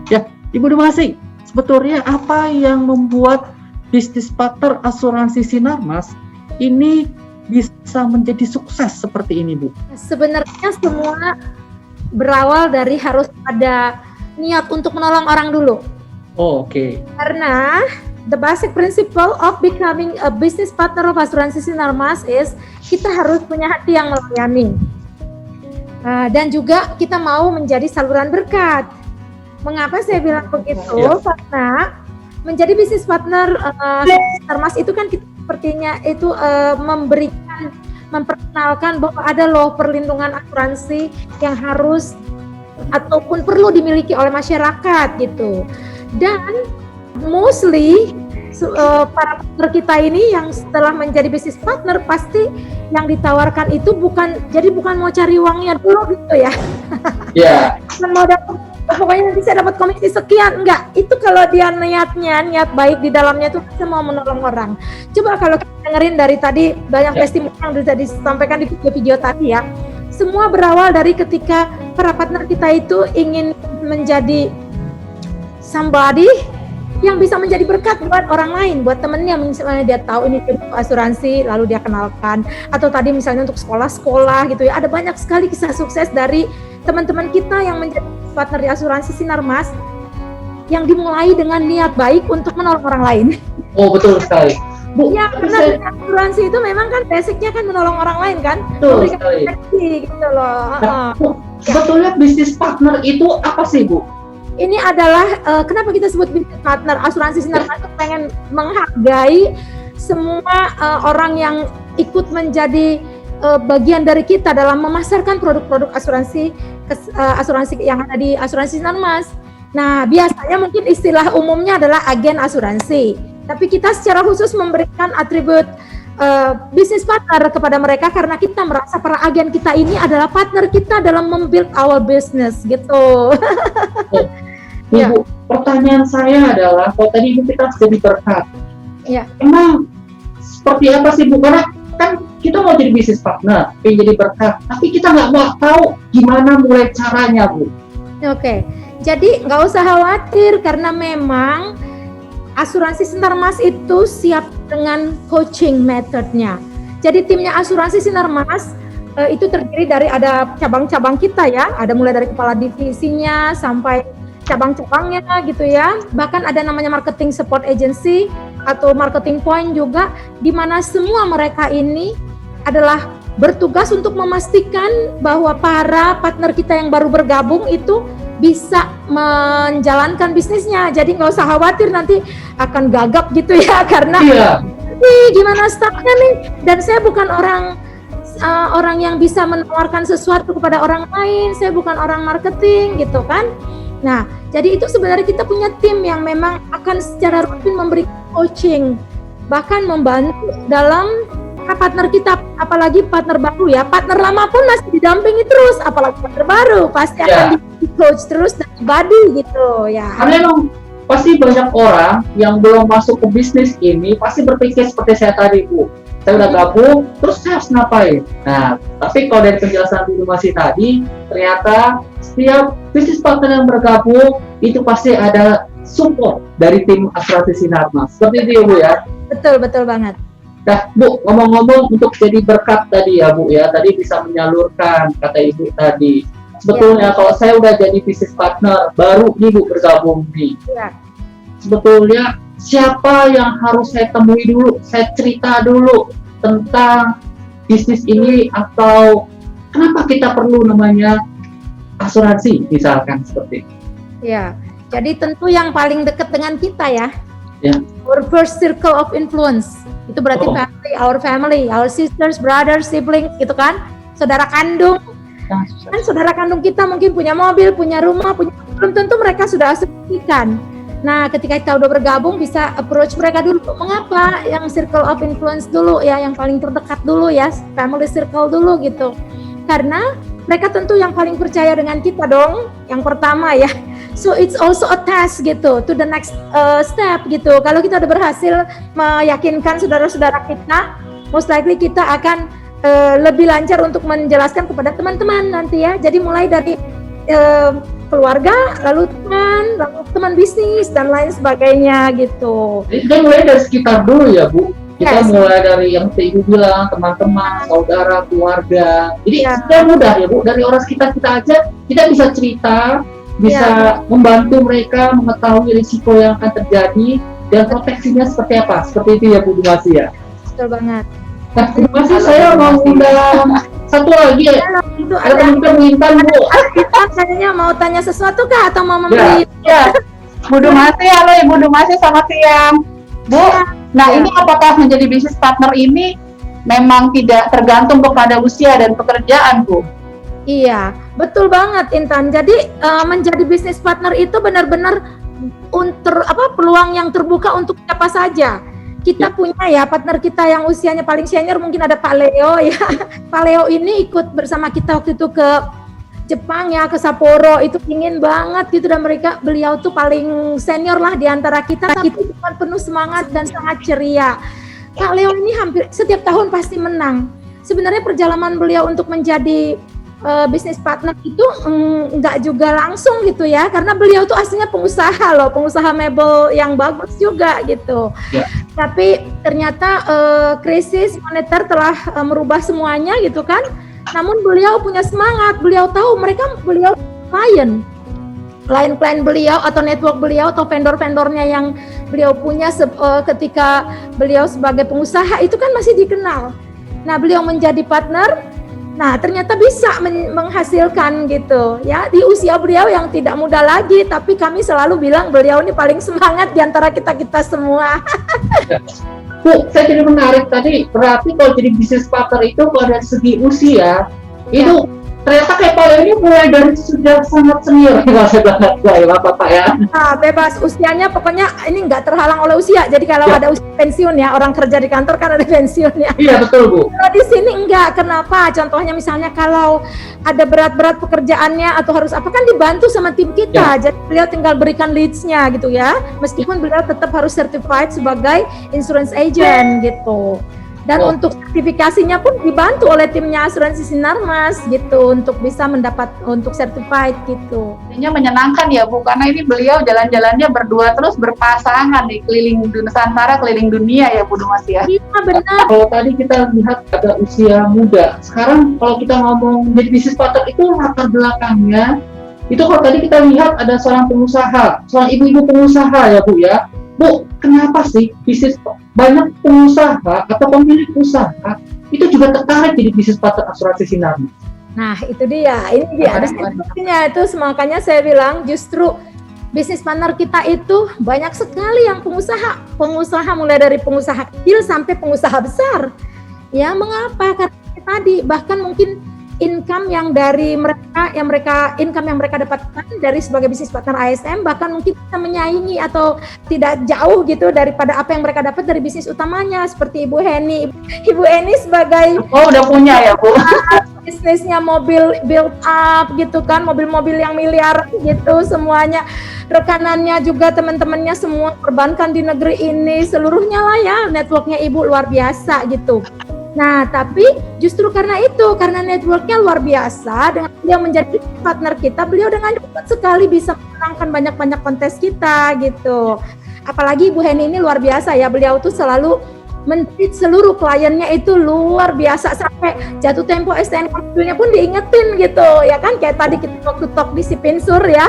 Ya, Ibu Demasih, sebetulnya apa yang membuat bisnis partner asuransi Sinarmas ini bisa menjadi sukses seperti ini, Bu? Sebenarnya semua berawal dari harus ada niat untuk menolong orang dulu. Oke. Karena the basic principle of becoming a business partner of asuransi Sinarmas is kita harus punya hati yang melayani. Dan juga kita mau menjadi saluran berkat. Mengapa saya bilang begitu? Karena menjadi business partner Sinarmas itu kan kita sepertinya itu memperkenalkan bahwa ada loh perlindungan asuransi yang harus ataupun perlu dimiliki oleh masyarakat gitu. Dan mostly para partner kita ini yang setelah menjadi business partner pasti yang ditawarkan itu bukan mau cari uangnya dulu gitu ya. Iya. Bukan mau dapat, pokoknya nanti saya dapat komisi sekian, enggak. Itu kalau dia niat baik di dalamnya itu saya mau menolong orang. Coba kalau kita dengerin dari tadi banyak testimoni yang sudah disampaikan di video-video tadi ya. Semua berawal dari ketika para partner kita itu ingin menjadi somebody yang bisa menjadi berkat buat orang lain, buat temennya, misalnya dia tahu ini asuransi, lalu dia kenalkan, atau tadi misalnya untuk sekolah-sekolah gitu ya, ada banyak sekali kisah sukses dari teman-teman kita yang menjadi partner di asuransi Sinarmas, yang dimulai dengan niat baik untuk menolong orang lain. Oh, betul sekali. Bu, ya, karena asuransi itu memang kan basicnya kan menolong orang lain kan, betul sekali. Gitu loh. Nah, sebetulnya bisnis partner itu apa sih, Bu? Ini adalah kenapa kita sebut business partner. Asuransi Sinarmas itu pengen menghargai semua orang yang ikut menjadi bagian dari kita dalam memasarkan produk-produk asuransi yang ada di asuransi Sinarmas. Nah, biasanya mungkin istilah umumnya adalah agen asuransi, tapi kita secara khusus memberikan atribut business partner kepada mereka karena kita merasa para agen kita ini adalah partner kita dalam membuild our business gitu. Ibu, pertanyaan saya adalah, kalau tadi Ibu kita jadi berkat, emang seperti apa sih Bu? Karena kan kita mau jadi bisnis partner, pengen jadi berkat, tapi kita nggak mau tahu gimana mulai caranya, Bu. Oke, jadi nggak usah khawatir karena memang asuransi Sinarmas itu siap dengan coaching methodnya. Jadi timnya asuransi Sinarmas itu terdiri dari ada cabang-cabang kita ya, ada mulai dari kepala divisinya sampai cabang-cabangnya gitu ya, bahkan ada namanya marketing support agency atau marketing point juga, di mana semua mereka ini adalah bertugas untuk memastikan bahwa para partner kita yang baru bergabung itu bisa menjalankan bisnisnya. Jadi nggak usah khawatir nanti akan gagap gitu ya, karena gimana startnya nih, dan saya bukan orang yang bisa menawarkan sesuatu kepada orang lain, saya bukan orang marketing gitu kan. Nah, jadi itu sebenarnya kita punya tim yang memang akan secara rutin memberi coaching, bahkan membantu dalam partner kita, apalagi partner baru ya. Partner lama pun masih didampingi terus, apalagi partner baru pasti akan di coach terus dan dibadi gitu ya. Karena memang pasti banyak orang yang belum masuk ke bisnis ini pasti berpikir seperti saya tadi, Bu. Saya udah gabung, terus saya harus ngapain? Nah, tapi kalau dari penjelasan Bu masih tadi, ternyata setiap bisnis partner yang bergabung itu pasti ada support dari tim asuransi Sinarmas. Seperti itu ya, Bu ya? Betul banget. Nah, Bu, ngomong-ngomong untuk jadi berkat tadi ya, Bu ya, tadi bisa menyalurkan kata Ibu tadi. Sebetulnya kalau saya udah jadi bisnis partner baru nih Bu bergabung nih. Sebetulnya siapa yang harus saya temui dulu, saya cerita dulu tentang bisnis ini, atau kenapa kita perlu namanya asuransi misalkan seperti itu. Ya, jadi tentu yang paling dekat dengan kita ya. Our first circle of influence. Itu berarti family, our sisters, brothers, siblings gitu kan. Saudara kandung. Kan saudara kandung kita mungkin punya mobil, punya rumah, belum tentu mereka sudah asuransikan. Nah, ketika kita udah bergabung bisa approach mereka dulu. Mengapa? Yang circle of influence dulu ya, yang paling terdekat dulu ya, family circle dulu gitu. Karena mereka tentu yang paling percaya dengan kita dong, yang pertama ya. So it's also a test gitu, to the next step gitu. Kalau kita udah berhasil meyakinkan saudara-saudara kita, most likely kita akan lebih lancar untuk menjelaskan kepada teman-teman nanti ya. Jadi mulai dari keluarga, lalu teman bisnis dan lain sebagainya gitu. Jadi kita mulai dari sekitar dulu ya Bu. Kita Yes. mulai dari yang Ibu bilang, teman-teman, saudara, keluarga. Jadi Ya. sudah mudah ya Bu, dari orang sekitar kita aja kita bisa cerita, bisa membantu mereka mengetahui risiko yang akan terjadi dan proteksinya seperti apa. Seperti itu ya Bu Dumasi ya. Betul banget. Nah, terima kasih. Saya mau undang satu lagi ya. Itu Ada ada teman-teman Intan Bu. kita kayaknya mau tanya sesuatu kah atau mau memberi? Ya, Bu Dumasi, halo Ibu Dumasi, selamat siang. Bu, nah Ya. ini apakah menjadi bisnis partner ini memang tidak tergantung kepada usia dan pekerjaan, Bu? Iya, betul banget Intan. Jadi menjadi bisnis partner itu benar-benar peluang yang terbuka untuk siapa saja. Kita punya ya partner kita yang usianya paling senior, mungkin ada Pak Leo ya. Pak Leo ini ikut bersama kita waktu itu ke Jepang ya, ke Sapporo, itu ingin banget gitu, dan beliau tuh paling senior lah di antara kita, tapi dengan penuh semangat dan sangat ceria. Pak Leo ini hampir setiap tahun pasti menang. Sebenarnya perjalanan beliau untuk menjadi bisnis partner itu enggak juga langsung gitu ya, karena beliau tuh aslinya pengusaha loh, pengusaha mebel yang bagus juga gitu. Ya. Tapi ternyata krisis moneter telah merubah semuanya gitu kan. Namun beliau punya semangat, beliau tahu beliau klien beliau atau network beliau atau vendor-vendornya yang beliau punya ketika beliau sebagai pengusaha itu kan masih dikenal. Nah, beliau menjadi partner, nah ternyata bisa menghasilkan gitu ya, di usia beliau yang tidak muda lagi, tapi kami selalu bilang beliau ini paling semangat di antara kita semua. Bu, saya jadi menarik tadi, berarti kalau jadi bisnis partner itu pada segi usia, itu ternyata kayak Pak Leo ini mulai dari sudah sangat senior, kalau saya bilang ya Bapak ya. Nah, bebas usianya, pokoknya ini nggak terhalang oleh usia. Jadi kalau ada usia pensiun ya, orang kerja di kantor kan ada pensiunnya. Iya betul Bu. Kalau di sini enggak, kenapa? Contohnya misalnya kalau ada berat-berat pekerjaannya atau harus apa, kan dibantu sama tim kita. Jadi beliau tinggal berikan leads-nya gitu ya. Meskipun beliau tetap harus certified sebagai insurance agent gitu. Dan untuk sertifikasinya pun dibantu oleh timnya asuransi Sinarmas gitu, untuk bisa mendapat untuk certified gitu. Ini menyenangkan ya Bu, karena ini beliau jalan-jalannya berdua terus berpasangan nih, keliling Nusantara, keliling dunia ya Bu Dumasi ya. Iya benar. Kalau tadi kita lihat ada usia muda, sekarang kalau kita ngomong jadi bisnis partner itu latar belakangnya, itu kalau tadi kita lihat ada seorang pengusaha, seorang ibu-ibu pengusaha ya Bu ya. Bu, kenapa sih banyak pengusaha atau pemilik usaha itu juga tertarik jadi bisnis partner asuransi Sinarmas? Nah itu dia, ini dia ada sebetulnya itu, makanya saya bilang justru bisnis partner kita itu banyak sekali yang pengusaha mulai dari pengusaha kecil sampai pengusaha besar. Ya mengapa? Karena tadi bahkan mungkin income yang mereka dapatkan dari sebagai bisnis partner ASM bahkan mungkin bisa menyaingi atau tidak jauh gitu daripada apa yang mereka dapat dari bisnis utamanya, seperti Ibu Heni. Ibu Heni sebagai udah punya ya Bu. bisnisnya mobil build up gitu kan, mobil-mobil yang miliar gitu semuanya. Rekanannya juga teman-temannya semua perbankan di negeri ini, seluruhnya lah ya, networknya Ibu luar biasa gitu. Nah, tapi justru karena networknya luar biasa, dengan beliau menjadi partner kita, beliau dengan cepat sekali bisa menangkan banyak-banyak kontes kita gitu. Apalagi Ibu Heni ini luar biasa ya, beliau tuh selalu men-treat seluruh kliennya itu luar biasa, sampai jatuh tempo STNK-nya pun diingetin gitu, ya kan, kayak tadi kita waktu talk di Sipinsur ya,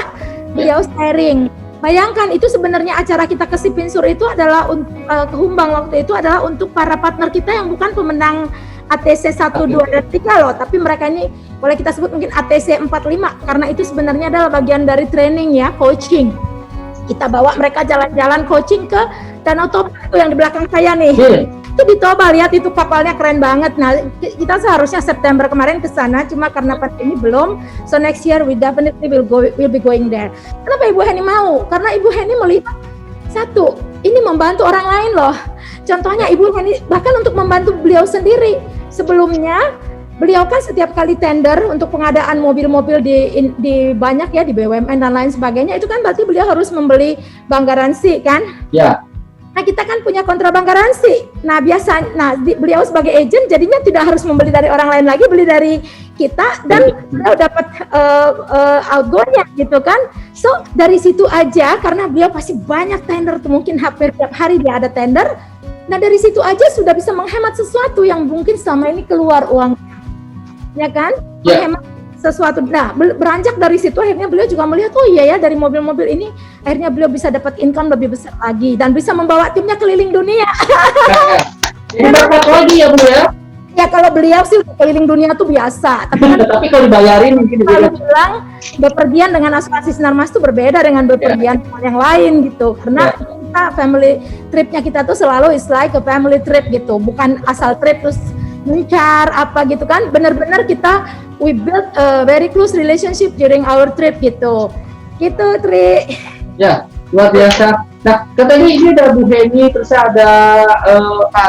beliau sharing. Bayangkan itu sebenarnya acara kita ke Sipinsur itu adalah ke Humbang waktu itu adalah untuk para partner kita yang bukan pemenang ATC 1, 2, dan 3 loh, tapi mereka ini boleh kita sebut mungkin ATC 4, 5 karena itu sebenarnya adalah bagian dari training ya, coaching. Kita bawa mereka jalan-jalan coaching ke Danau Toba itu yang di belakang saya nih. Itu di Toba, lihat itu kapalnya keren banget. Nah, kita seharusnya September kemarin ke sana, cuma karena pandemi belum. So next year we definitely will be going there. Kenapa Ibu Heni mau? Karena Ibu Heni melihat satu, ini membantu orang lain loh. Contohnya Ibu Heni bahkan untuk membantu beliau sendiri. Sebelumnya beliau kan setiap kali tender untuk pengadaan mobil-mobil di banyak ya, di BUMN dan lain sebagainya, itu kan berarti beliau harus membeli bank garansi kan? Ya. Nah, kita kan punya kontrak bank garansi. Nah, beliau sebagai agent jadinya tidak harus membeli dari orang lain lagi, beli dari kita dan beliau dapat outgoingnya gitu kan. So, dari situ aja karena beliau pasti banyak tender tuh, mungkin hampir tiap hari dia ada tender. Nah, dari situ aja sudah bisa menghemat sesuatu yang mungkin selama ini keluar uang. Ya kan? Ya. Menghemat sesuatu. Nah, beranjak dari situ akhirnya beliau juga melihat, oh iya ya, dari mobil-mobil ini akhirnya beliau bisa dapat income lebih besar lagi dan bisa membawa timnya keliling dunia. Ini berkat lagi ya Bu ya? Ya kalau beliau sih keliling dunia tuh biasa. Tapi kan Tapi kalau dibayarin mungkin kalau bilang bepergian dengan asuransi Sinarmas itu berbeda dengan bepergian dengan yang lain gitu. Karena kita family tripnya kita tuh selalu is like a family trip gitu, bukan asal trip terus mencar apa gitu kan. Benar-benar kita we build a very close relationship during our trip gitu. Gitu, Tri. Ya, luar biasa. Nah, katanya ini ada Bu Heni, terus ada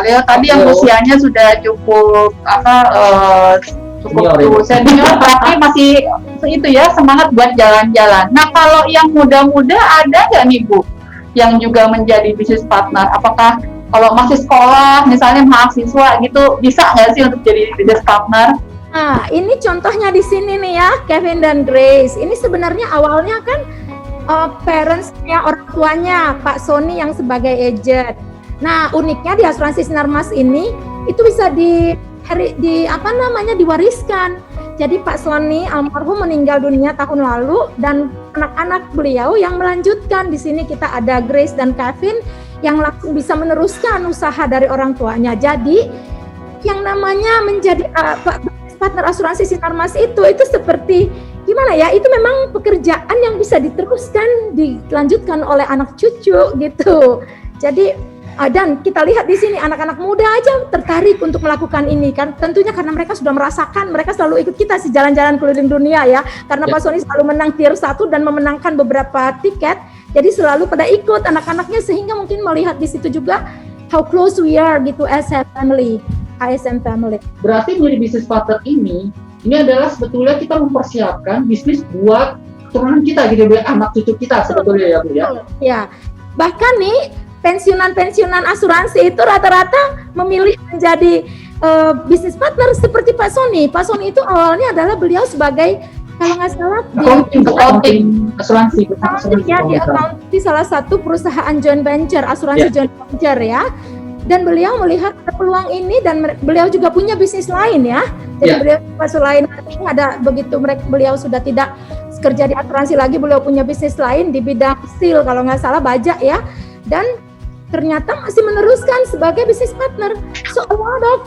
Leo tadi yang usianya sudah cukup cukup senior tapi masih itu ya semangat buat jalan-jalan. Nah, kalau yang muda-muda ada nggak nih Bu yang juga menjadi business partner? Apakah kalau masih sekolah misalnya mahasiswa gitu bisa nggak sih untuk jadi business partner? Nah, ini contohnya di sini nih ya, Kevin dan Grace. Ini sebenarnya awalnya kan parents-nya, orang tuanya Pak Sony yang sebagai agent. Nah, uniknya di asuransi Sinarmas ini itu bisa diwariskan. Jadi Pak Sony almarhum meninggal dunia tahun lalu dan anak-anak beliau yang melanjutkan. Di sini kita ada Grace dan Kevin yang langsung bisa meneruskan usaha dari orang tuanya. Jadi yang namanya menjadi partner asuransi Sinarmas itu seperti gimana ya, itu memang pekerjaan yang bisa diteruskan, dilanjutkan oleh anak cucu gitu. Jadi dan kita lihat di sini anak-anak muda aja tertarik untuk melakukan ini kan, tentunya karena mereka sudah merasakan, mereka selalu ikut kita sih jalan-jalan keliling dunia ya, karena Pak Sony selalu menang tier 1 dan memenangkan beberapa tiket, jadi selalu pada ikut anak-anaknya, sehingga mungkin melihat di situ juga how close we are gitu as a family. ASM family. Berarti menjadi bisnis partner ini adalah sebetulnya kita mempersiapkan bisnis buat keturunan kita gitu, buat anak cucu kita sebetulnya ya Bu ya. Ya, bahkan nih pensiunan asuransi itu rata-rata memilih menjadi bisnis partner seperti Pak Sony. Pak Sony itu awalnya adalah beliau sebagai kalau nggak salah accounting asuransi ya, di salah satu perusahaan joint venture asuransi joint venture ya. Dan beliau melihat ada peluang ini dan beliau juga punya bisnis lain ya. Jadi beliau selain ada begitu beliau sudah tidak kerja di asuransi lagi, beliau punya bisnis lain di bidang steel kalau nggak salah, baja ya. Dan ternyata masih meneruskan sebagai bisnis partner. So a lot of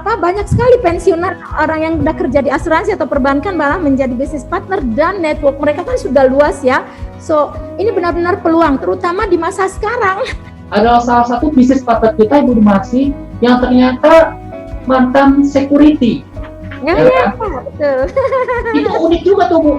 banyak sekali pensiunan orang yang udah kerja di asuransi atau perbankan malah menjadi bisnis partner dan network mereka kan sudah luas ya. So ini benar-benar peluang terutama di masa sekarang. Adalah salah satu bisnis partner kita Ibu Dumasi yang ternyata mantan security. Ya, betul. Itu unik juga tuh Bu.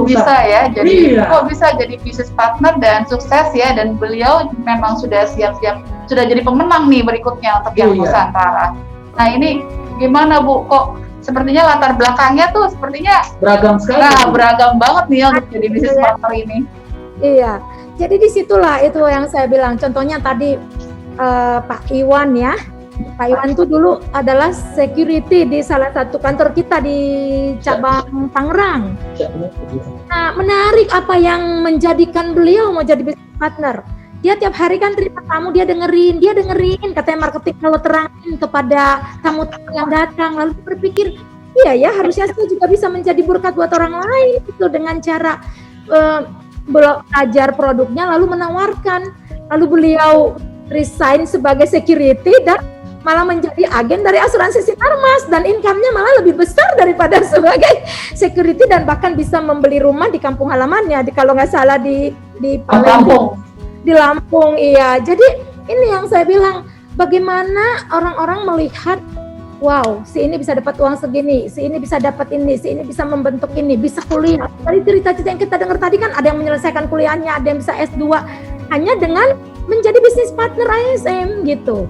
Bisa ya, jadi bisa jadi bisnis partner dan sukses ya, dan beliau memang sudah siap-siap, sudah jadi pemenang nih berikutnya untuk yang Nusantara. Nah ini gimana Bu, kok sepertinya latar belakangnya tuh sepertinya beragam sekali. Nah, beragam banget nih untuk jadi bisnis partner ini. Iya. Jadi disitulah itu yang saya bilang. Contohnya tadi Pak Iwan ya. Pak Iwan itu dulu adalah security di salah satu kantor kita di cabang Tangerang. Nah, menarik apa yang menjadikan beliau mau jadi business partner. Dia tiap hari kan terima tamu, dia dengerin katanya marketing kalau terangin kepada tamu-tamu yang datang, lalu berpikir, iya ya harusnya saya juga bisa menjadi berkat buat orang lain gitu dengan cara belajar produknya lalu menawarkan, lalu beliau resign sebagai security dan malah menjadi agen dari asuransi Sinarmas dan income-nya malah lebih besar daripada sebagai security dan bahkan bisa membeli rumah di kampung halamannya, kalau nggak salah di Palembang, di Lampung. Iya, jadi ini yang saya bilang, bagaimana orang-orang melihat, wow, si ini bisa dapat uang segini, si ini bisa dapat ini, si ini bisa membentuk ini, bisa kuliah. Tadi cerita-cerita yang kita dengar tadi kan ada yang menyelesaikan kuliahnya, ada yang bisa S2 hanya dengan menjadi bisnis partner ASM gitu.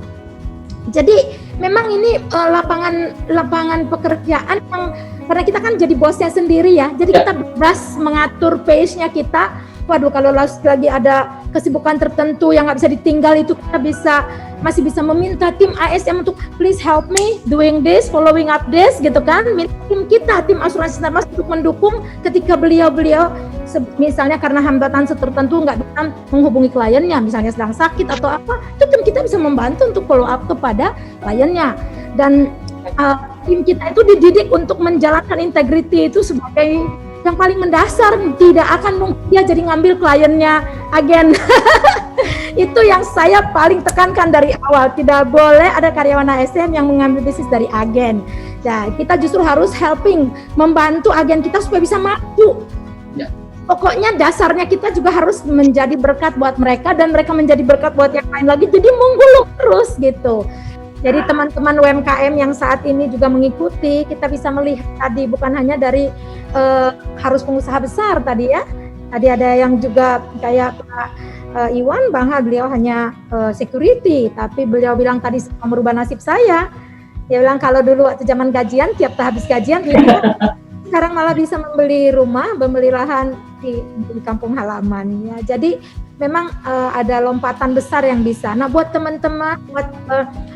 Jadi memang ini lapangan pekerjaan yang karena kita kan jadi bosnya sendiri ya. Jadi kita bebas mengatur pace-nya kita. Waduh, kalau lagi ada kesibukan tertentu yang nggak bisa ditinggal, itu kita masih bisa meminta tim ASM untuk please help me doing this, following up this gitu kan. Minta tim kita, tim asuransi Sinarmas untuk mendukung ketika beliau misalnya karena hambatan tertentu nggak bisa menghubungi kliennya, misalnya sedang sakit atau apa, itu tim kita bisa membantu untuk follow up kepada kliennya. Dan tim kita itu dididik untuk menjalankan integrity itu sebagai yang paling mendasar. Tidak akan mungkin dia jadi ngambil kliennya agen. Itu yang saya paling tekankan dari awal, tidak boleh ada karyawan ASN yang mengambil bisnis dari agen. Nah, kita justru harus membantu agen kita supaya bisa maju. Ya. Pokoknya dasarnya kita juga harus menjadi berkat buat mereka dan mereka menjadi berkat buat yang lain lagi. Jadi menggulung terus gitu. Jadi teman-teman UMKM yang saat ini juga mengikuti, kita bisa melihat tadi bukan hanya dari harus pengusaha besar tadi ya. Tadi ada yang juga kayak Pak Iwan, beliau hanya security, tapi beliau bilang tadi merubah nasib saya. Dia bilang kalau dulu waktu zaman gajian, tiap habis gajian, sekarang malah bisa membeli rumah, membeli lahan di kampung halaman. Ya, jadi memang ada lompatan besar yang bisa. Nah, buat teman-teman, buat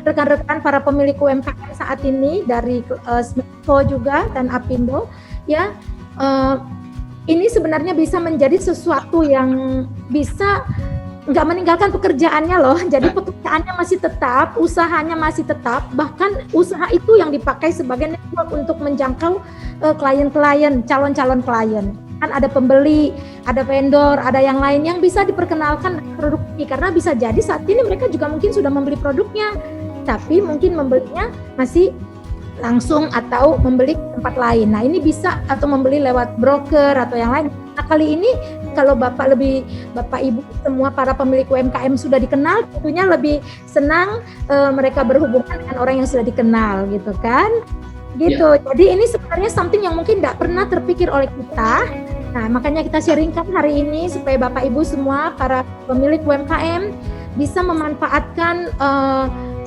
rekan-rekan para pemilik UMKM saat ini dari Smeko juga dan Apindo, ya ini sebenarnya bisa menjadi sesuatu yang bisa nggak meninggalkan pekerjaannya loh. Jadi pekerjaannya masih tetap, usahanya masih tetap, bahkan usaha itu yang dipakai sebagai network untuk menjangkau klien-klien, calon-calon klien. Kan ada pembeli, ada vendor, ada yang lain yang bisa diperkenalkan produk ini, karena bisa jadi saat ini mereka juga mungkin sudah membeli produknya, tapi mungkin membelinya masih langsung atau membeli tempat lain. Nah, ini bisa atau membeli lewat broker atau yang lain. Nah, kali ini kalau Bapak Ibu semua para pemilik UMKM sudah dikenal, tentunya lebih senang mereka berhubungan dengan orang yang sudah dikenal gitu kan. Gitu. Yeah. Jadi ini sebenarnya something yang mungkin tidak pernah terpikir oleh kita. Nah, makanya kita sharingkan hari ini supaya Bapak Ibu semua para pemilik UMKM bisa memanfaatkan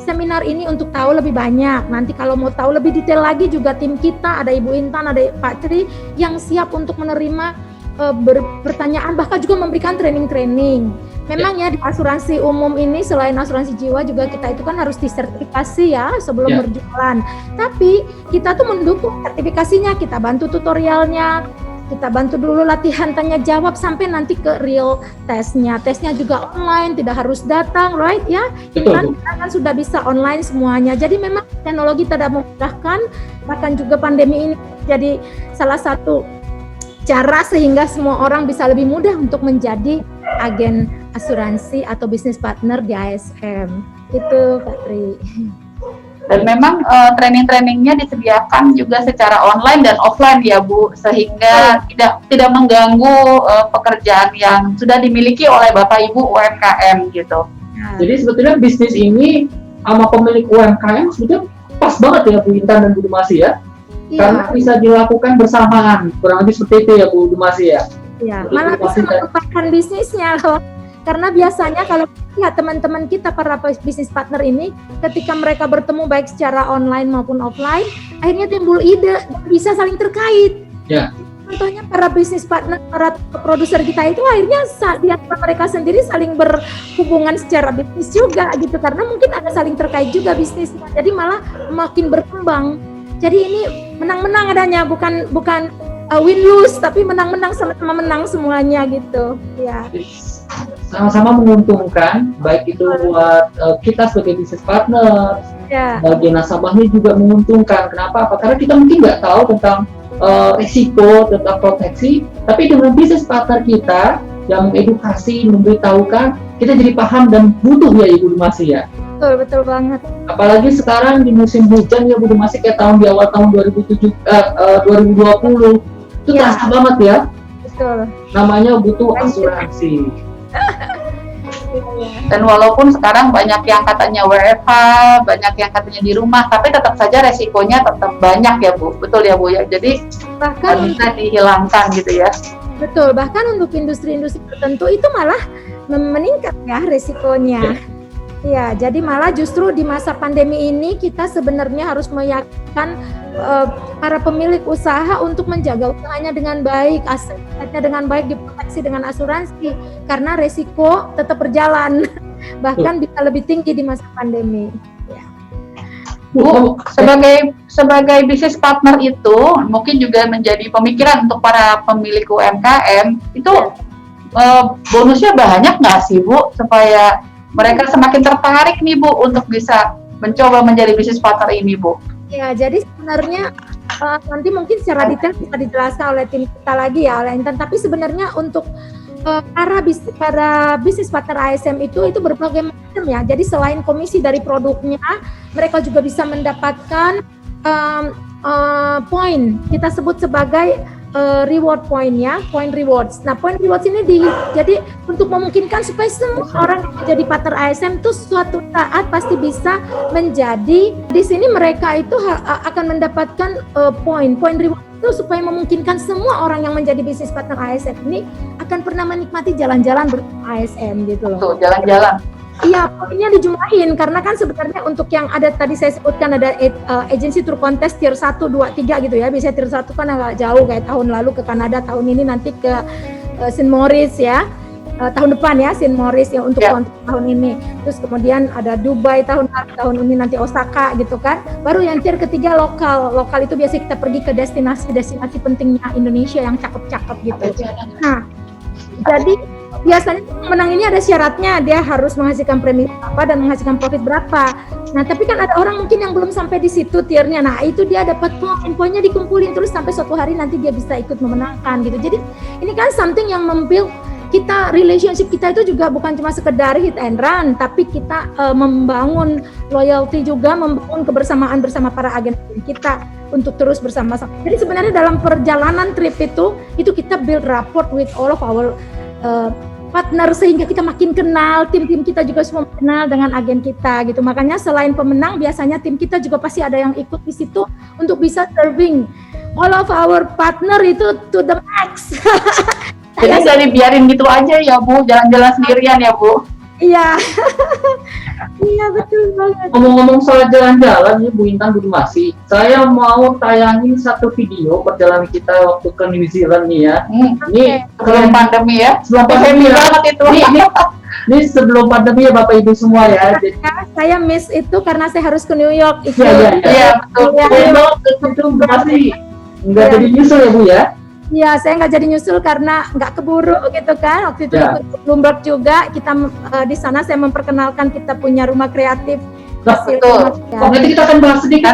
seminar ini untuk tahu lebih banyak. Nanti kalau mau tahu lebih detail lagi juga tim kita, ada Ibu Intan, ada Pak Tri yang siap untuk menerima pertanyaan, bahkan juga memberikan training-training. Memang ya di asuransi umum ini selain asuransi jiwa juga kita itu kan harus disertifikasi ya sebelum berjualan. Tapi kita tuh mendukung sertifikasinya, kita bantu tutorialnya, kita bantu dulu latihan tanya jawab sampai nanti ke real testnya. Tesnya juga online, tidak harus datang, right ya? Kita kan sudah bisa online semuanya. Jadi memang teknologi tidak memudahkan, bahkan juga pandemi ini jadi salah satu cara sehingga semua orang bisa lebih mudah untuk menjadi agen asuransi atau bisnis partner di ASM. Itu Pak Tri. Dan memang training-trainingnya disediakan juga secara online dan offline ya Bu, sehingga tidak mengganggu pekerjaan yang sudah dimiliki oleh Bapak Ibu UMKM gitu. Jadi sebetulnya bisnis ini sama pemilik UMKM sebetulnya pas banget ya Bu Intan dan Bu Dumasi ya. Karena bisa dilakukan bersamaan, kurang lebih seperti itu ya Bu Dumasi ya. Iya, malah bisa merupakan bisnisnya loh. Karena biasanya kalau lihat teman-teman kita para bisnis partner ini, ketika mereka bertemu baik secara online maupun offline, akhirnya timbul ide, bisa saling terkait. Ya. Contohnya para bisnis partner, para produser kita itu akhirnya di antara mereka sendiri saling berhubungan secara bisnis juga gitu, karena mungkin ada saling terkait juga bisnisnya. Jadi malah makin berkembang. Jadi ini menang-menang adanya, bukan win-lose, tapi menang-menang, sama-sama menang semuanya gitu. Ya. Sama-sama menguntungkan, baik itu buat kita sebagai bisnis partner, bagi nasabahnya juga menguntungkan. Kenapa? Karena kita mungkin nggak tahu tentang risiko, tentang proteksi, tapi dengan bisnis partner kita yang mengedukasi, memberitahukan, kita jadi paham dan butuh ya Ibu Dumasi ya. Betul banget. Apalagi sekarang di musim hujan ya Bu Dumasi, kayak di awal tahun 2020 itu terasa banget ya. Betul. Namanya butuh asuransi. Dan walaupun sekarang banyak yang katanya WFH, banyak yang katanya di rumah, tapi tetap saja resikonya tetap banyak ya Bu. Betul ya Bu ya. Jadi bahkan bisa dihilangkan gitu ya. Betul. Bahkan untuk industri-industri tertentu itu malah meningkat ya resikonya. Ya, jadi malah justru di masa pandemi ini kita sebenarnya harus meyakinkan para pemilik usaha untuk menjaga usahanya dengan baik, asetnya dengan baik, diproteksi dengan asuransi, karena resiko tetap berjalan, bahkan bisa lebih tinggi di masa pandemi. Bu, sebagai bisnis partner itu mungkin juga menjadi pemikiran untuk para pemilik UMKM itu bonusnya banyak nggak sih Bu, supaya mereka semakin tertarik nih Bu untuk bisa mencoba menjadi bisnis partner ini Bu? Ya, jadi sebenarnya nanti mungkin secara detail bisa dijelaskan oleh tim kita lagi ya, oleh Intan. Tapi sebenarnya untuk para bisnis partner ASM itu berbagai macam ya. Jadi selain komisi dari produknya, mereka juga bisa mendapatkan poin. Kita sebut sebagai reward point ya, point rewards. Nah, point rewards ini jadi untuk memungkinkan supaya semua orang yang menjadi partner ASM itu suatu saat pasti bisa menjadi, di sini mereka itu akan mendapatkan point reward itu supaya memungkinkan semua orang yang menjadi bisnis partner ASM ini akan pernah menikmati jalan-jalan bersama ASM gitu loh. Tuh, jalan-jalan. Iya, poinnya dijumlahin karena kan sebenarnya untuk yang ada tadi saya sebutkan ada agency tour contest tier 1, 2, 3 gitu ya. Biasanya tier 1 kan agak jauh kayak tahun lalu ke Kanada, tahun ini nanti ke St. Moritz ya. Tahun depan ya St. Moritz yang untuk tahun ini. Terus kemudian ada Dubai tahun ini nanti Osaka gitu kan. Baru yang tier ketiga lokal. Lokal itu biasanya kita pergi ke destinasi pentingnya Indonesia yang cakep-cakep gitu. Nah, jadi biasanya menang ini ada syaratnya, dia harus menghasilkan premi apa dan menghasilkan profit berapa. Nah, tapi kan ada orang mungkin yang belum sampai di situ tiernya. Nah, itu dia dapat poin-poinnya dikumpulin terus sampai suatu hari nanti dia bisa ikut memenangkan gitu. Jadi ini kan something yang membuild kita, relationship kita itu juga bukan cuma sekedar hit and run, tapi kita membangun loyalty juga, membangun kebersamaan bersama para agen kita untuk terus bersama-sama. Jadi sebenarnya dalam perjalanan trip itu kita build rapport with all of our partner sehingga kita makin kenal, tim-tim kita juga semua kenal dengan agen kita gitu. Makanya selain pemenang biasanya tim kita juga pasti ada yang ikut di situ untuk bisa serving all of our partner itu to the max. Jadi nggak dibiarin gitu aja ya Bu, jalan-jalan sendirian ya Bu? Iya. Iya betul banget. Ngomong-ngomong soal jalan-jalan ya Bu Intan, Bu Dumasi, saya mau tayangin satu video perjalanan kita waktu ke New Zealand nih ya. Ini sebelum pandemi ya? Sebelum pandemi banget itu. Ini sebelum pandemi ya Bapak Ibu semua ya. Jadi, saya miss itu karena saya harus ke New York. Iya betul. Itu masih nggak jadi nyusul ya Bu ya? Ya, saya nggak jadi nyusul karena nggak keburu gitu kan. Waktu itu ikut Bloomberg juga, kita di sana saya memperkenalkan kita punya rumah kreatif. Betul. Nanti kita akan bahas sedikit.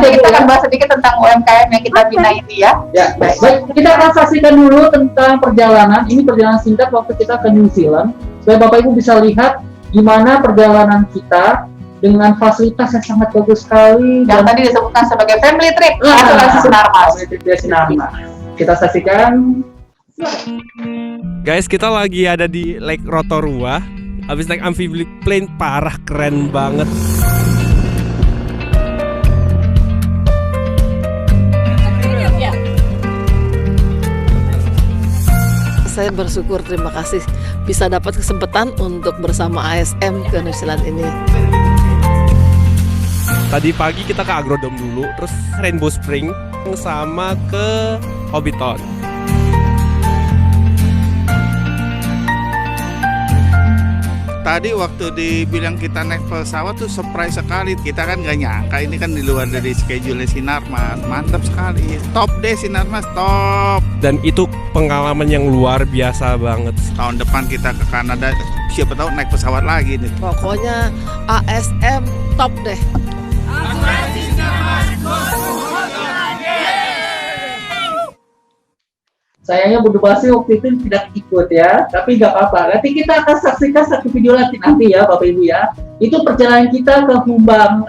Tentang UMKM yang kita bina ini ya. Ya, baik. Kita akan saksikan dulu tentang perjalanan. Ini perjalanan singkat waktu kita ke New Zealand. Supaya Bapak Ibu bisa lihat gimana perjalanan kita dengan fasilitas yang sangat bagus sekali. Yang tadi disebutkan sebagai family trip. Asuransi Sinarmas. Family trip Sinarmas. Kita saksikan. Guys, kita lagi ada di Lake Rotorua. Habis naik amphibious plane, parah keren banget. Saya bersyukur, terima kasih bisa dapat kesempatan untuk bersama ASM ke New Zealand ini. Tadi pagi kita ke Agrodome dulu, terus Rainbow Spring sama ke Hobbiton. Tadi waktu dibilang kita naik pesawat tuh surprise sekali. Kita kan gak nyangka, ini kan di luar dari schedule Sinarmas. Mantap sekali, top deh Sinarmas, top. Dan itu pengalaman yang luar biasa banget. Tahun depan kita ke Kanada, siapa tahu naik pesawat lagi nih. Pokoknya ASM top deh. Sayangnya Bu Dumasi waktu itu tidak ikut ya, tapi nggak apa-apa. Nanti kita akan saksikan satu video nanti ya Bapak Ibu ya. Itu perjalanan kita ke Humbang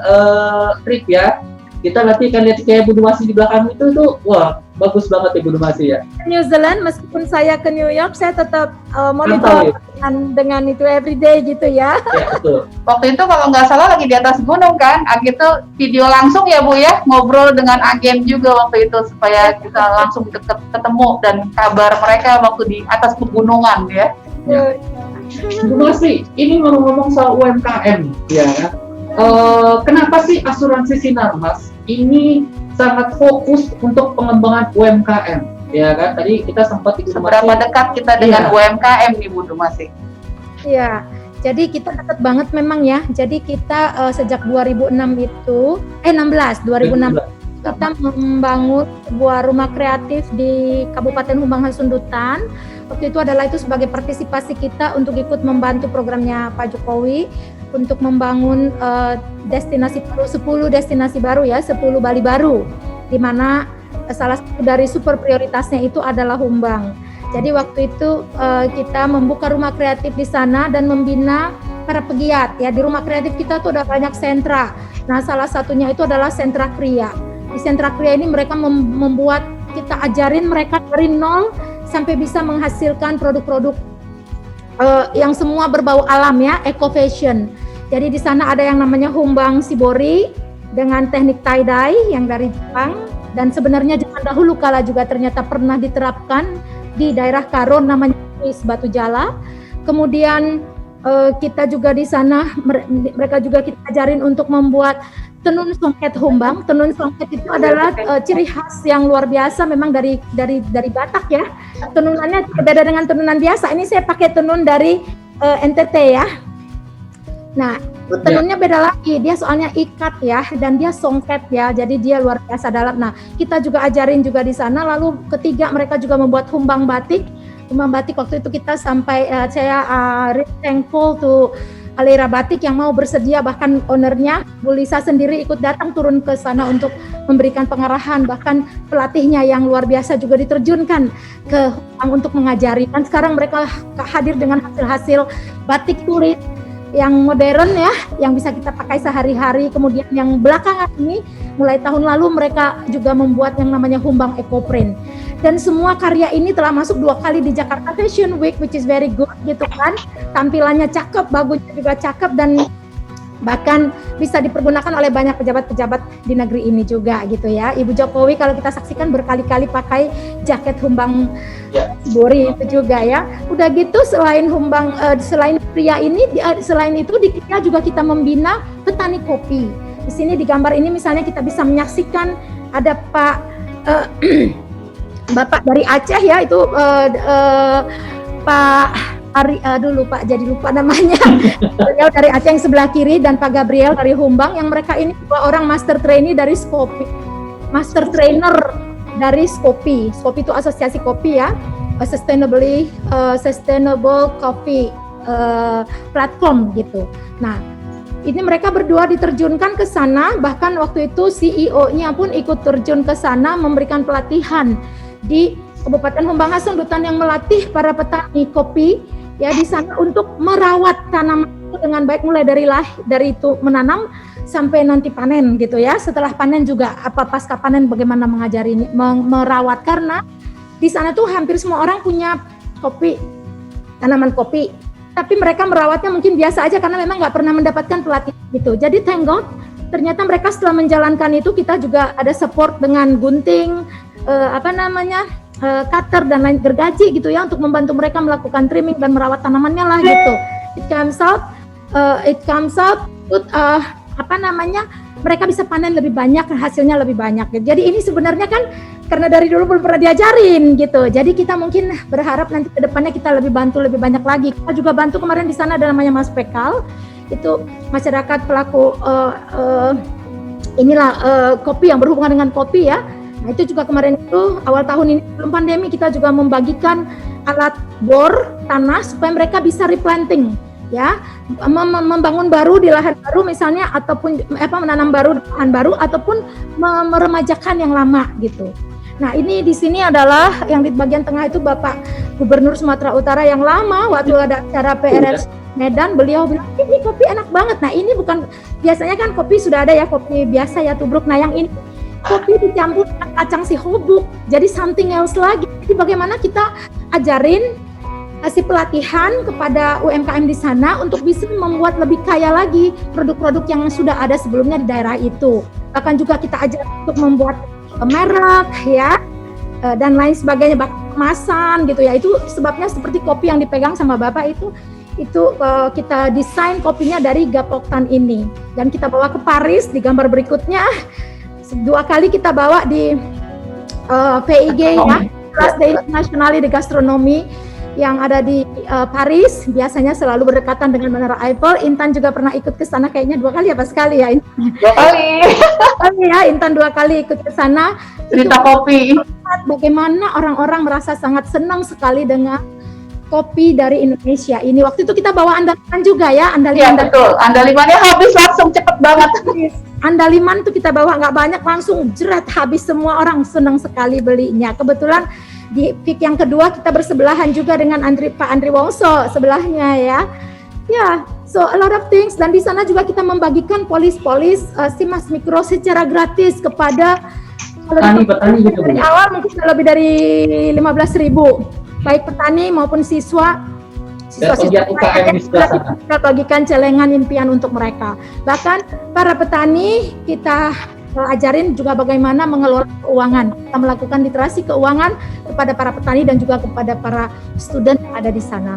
trip ya. Kita nanti akan lihat kayak Bu Dumasi di belakang itu tuh, wah bagus banget ya Bu Dumasi ya. New Zealand, meskipun saya ke New York, saya tetap monitor dengan itu everyday gitu ya. Ya betul. Waktu itu kalau nggak salah lagi di atas gunung kan, gitu video langsung ya Bu ya, ngobrol dengan agen juga waktu itu supaya kita langsung ketemu dan kabar mereka waktu di atas pegunungan ya. Bu Masri, ini ngomong-ngomong soal UMKM, ya kan? Kenapa sih asuransi Sinarmas ini sangat fokus untuk pengembangan UMKM? Ya kan, tadi kita sempat Seberapa dekat kita dengan UMKM nih Bu Dumasi? Iya, jadi kita dekat banget memang ya. Jadi kita sejak 2006 itu, 2016 kita membangun sebuah rumah kreatif di Kabupaten Humbang Hasundutan. Waktu itu adalah itu sebagai partisipasi kita untuk ikut membantu programnya Pak Jokowi untuk membangun destinasi baru, 10 destinasi baru ya, 10 Bali baru, di mana salah satu dari super prioritasnya itu adalah Humbang. Jadi waktu itu kita membuka rumah kreatif di sana dan membina para pegiat ya. Di rumah kreatif kita tuh ada banyak sentra. Nah, salah satunya itu adalah sentra Kria. Di sentra Kria ini mereka membuat, kita ajarin mereka dari nol sampai bisa menghasilkan produk-produk yang semua berbau alam ya, eco fashion. Jadi di sana ada yang namanya Humbang Shibori dengan teknik tie-dye yang dari Jepang, dan sebenarnya zaman dahulu kala juga ternyata pernah diterapkan di daerah Karon namanya Kuis Batu Jala. Kemudian kita juga di sana mereka juga kita ajarin untuk membuat tenun songket Humbang. Tenun songket itu adalah ciri khas yang luar biasa memang dari Batak ya. Tenunannya berbeda dengan tenunan biasa. Ini saya pakai tenun dari NTT ya. Nah, tenunnya beda lagi. Dia soalnya ikat ya, dan dia songket ya. Jadi dia luar biasa dalam. Nah, kita juga ajarin juga di sana. Lalu ketiga mereka juga membuat Humbang batik. Humbang batik waktu itu kita sampai saya really thankful to Alera Batik yang mau bersedia, bahkan ownernya Bu Lisa sendiri ikut datang turun ke sana untuk memberikan pengarahan, bahkan pelatihnya yang luar biasa juga diterjunkan ke Humbang untuk mengajari. Dan sekarang mereka hadir dengan hasil-hasil batik tulis yang modern ya, yang bisa kita pakai sehari-hari. Kemudian yang belakangan ini, mulai tahun lalu mereka juga membuat yang namanya Humbang Eco Print. Dan semua karya ini telah masuk 2 kali di Jakarta Fashion Week, which is very good gitu kan. Tampilannya cakep, bagusnya juga cakep, dan bahkan bisa dipergunakan oleh banyak pejabat-pejabat di negeri ini juga gitu ya. Ibu Jokowi kalau kita saksikan berkali-kali pakai jaket Humbang Shibori itu juga ya. Udah gitu selain Humbang, selain pria ini, selain itu di Kria juga kita membina petani kopi. Di sini di gambar ini misalnya kita bisa menyaksikan ada Pak Bapak dari Aceh ya, itu Pak Ari, lupa namanya. Beliau dari Aceh yang sebelah kiri, dan Pak Gabriel dari Humbang, yang mereka ini 2 orang master trainee dari Skopi, master trainer dari Skopi. Skopi itu asosiasi kopi ya, sustainable coffee platform gitu. Nah, ini mereka berdua diterjunkan ke sana, bahkan waktu itu CEO-nya pun ikut terjun ke sana memberikan pelatihan di Kabupaten Humbang Hasundutan yang melatih para petani kopi ya di sana untuk merawat tanaman itu dengan baik, mulai dari itu menanam sampai nanti panen gitu ya. Setelah panen juga pasca panen bagaimana mengajari merawat, karena di sana tuh hampir semua orang punya kopi, tanaman kopi, tapi mereka merawatnya mungkin biasa aja karena memang nggak pernah mendapatkan pelatihan gitu. Jadi thank God ternyata mereka setelah menjalankan itu, kita juga ada support dengan gunting, cutter dan lain, gergaji gitu ya, untuk membantu mereka melakukan trimming dan merawat tanamannya lah gitu. It comes out mereka bisa panen lebih banyak, hasilnya lebih banyak gitu. Jadi ini sebenarnya kan karena dari dulu belum pernah diajarin gitu. Jadi kita mungkin berharap nanti ke depannya kita lebih banyak lagi. Kita juga bantu kemarin di sana ada namanya Mas Pekal, itu masyarakat pelaku kopi yang berhubungan dengan kopi ya. Nah, itu juga kemarin itu awal tahun ini sebelum pandemi kita juga membagikan alat bor tanah supaya mereka bisa replanting ya, membangun baru di lahan baru misalnya, ataupun menanam baru di lahan baru, ataupun meremajakan yang lama gitu. Nah, ini di sini adalah yang di bagian tengah itu Bapak Gubernur Sumatera Utara yang lama, waktu ada acara PRR Medan, beliau bilang ini kopi enak banget. Nah, ini bukan, biasanya kan kopi sudah ada ya, kopi biasa ya tubruk. Nah, yang ini kopi dicampur kacang sihobuk, jadi something else lagi. Jadi bagaimana kita ajarin, kasih pelatihan kepada UMKM di sana untuk bisa membuat lebih kaya lagi produk-produk yang sudah ada sebelumnya di daerah itu. Bahkan juga kita ajar untuk membuat merek ya, dan lain sebagainya, bahkan kemasan gitu ya. Itu sebabnya seperti kopi yang dipegang sama Bapak itu itu kita desain kopinya dari Gapoktan ini, dan kita bawa ke Paris. Di gambar berikutnya 2 kali kita bawa di PIG ya, Place Internationale de Gastronomie yang ada di Paris, biasanya selalu berdekatan dengan Menara Eiffel. Intan juga pernah ikut ke sana kayaknya 2 kali apa sekali ya? 2 kali. Ya, Intan 2 kali ikut ke sana. Cerita kopi. Bagaimana orang-orang merasa sangat senang sekali dengan kopi dari Indonesia ini. Waktu itu kita bawa andaliman juga ya, Iya betul, andalimannya habis langsung cepet banget. Andaliman tuh kita bawa nggak banyak, langsung jerat habis, semua orang senang sekali belinya. Kebetulan di peak yang kedua kita bersebelahan juga dengan Pak Andri Wongso sebelahnya ya. Ya, so a lot of things. Dan di sana juga kita membagikan polis-polis Simas Mikro secara gratis kepada petani gitu. Dari awal mungkin lebih dari 15.000, baik petani maupun siswa UKM di sebelah sana. Kita bagikan celengan impian untuk mereka. Bahkan para petani kita ajarin juga bagaimana mengelola keuangan. Kita melakukan literasi keuangan kepada para petani dan juga kepada para student yang ada di sana.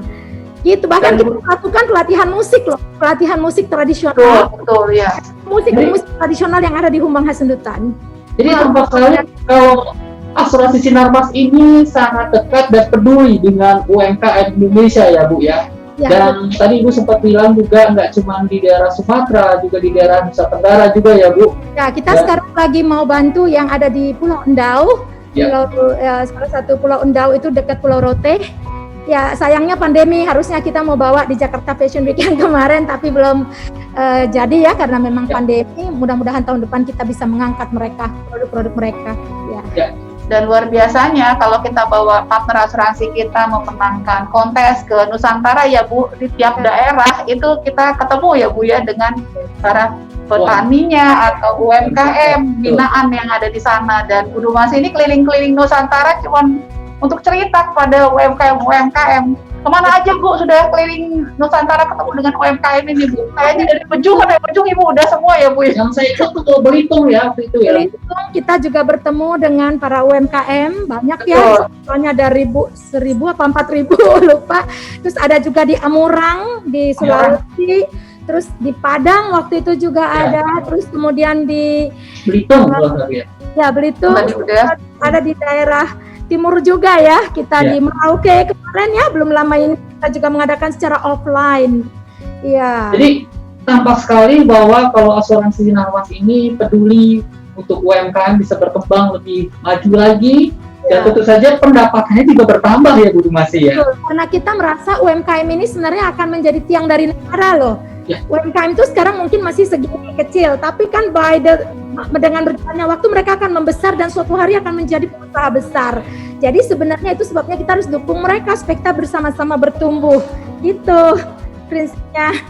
Gitu, bahkan kita melakukan pelatihan musik loh, pelatihan musik tradisional. Betul ya. Musik tradisional yang ada di Humbang Hasundutan. Jadi tampak sekali kalau Asuransi Sinarmas ini sangat dekat dan peduli dengan UMKM Indonesia ya Bu ya. Ya, dan tadi Ibu sempat bilang juga nggak cuma di daerah Sumatera, juga di daerah Nusa Tenggara juga ya Bu. Ya, kita sekarang lagi mau bantu yang ada di Pulau Endau. Ya. Salah satu Pulau Endau itu dekat Pulau Rote. Ya, sayangnya pandemi, harusnya kita mau bawa di Jakarta Fashion Week yang kemarin, tapi belum jadi ya karena memang pandemi. Mudah-mudahan tahun depan kita bisa mengangkat mereka, produk-produk mereka. Ya. Dan luar biasanya kalau kita bawa partner asuransi kita memenangkan kontes ke Nusantara ya Bu, di tiap daerah itu kita ketemu ya Bu ya dengan para petaninya atau UMKM binaan yang ada di sana. Dan Bu Dumasi ini keliling-keliling Nusantara cuman untuk cerita kepada UMKM. Kemana aja Bu sudah keliling Nusantara ketemu dengan UMKM ini Bu? Kayaknya dari Pejung sampai Pejung Ibu udah semua ya Bu? Yang saya ikut ke Belitung ya waktu itu ya. Belitung kita juga bertemu dengan para UMKM, banyak ya, soalnya dari 1.000 apa 4.000 lupa. Terus ada juga di Amurang, di Sulawesi, terus di Padang waktu itu juga ada, terus kemudian di Belitung Belitung, ada di daerah timur juga ya, kita di Merauke kemarin ya, belum lama ini kita juga mengadakan secara offline. Iya. Jadi tampak sekali bahwa kalau asuransi Sinarmas ini peduli untuk UMKM bisa berkembang lebih maju lagi, dan tentu saja pendapatannya juga bertambah ya Bu Dumasi ya. Karena kita merasa UMKM ini sebenarnya akan menjadi tiang dari negara loh. UMKM itu sekarang mungkin masih segini kecil, tapi kan dengan berjalannya waktu mereka akan membesar dan suatu hari akan menjadi pengusaha besar. Jadi sebenarnya itu sebabnya kita harus dukung mereka supaya kita bersama-sama bertumbuh. Gitu prinsipnya.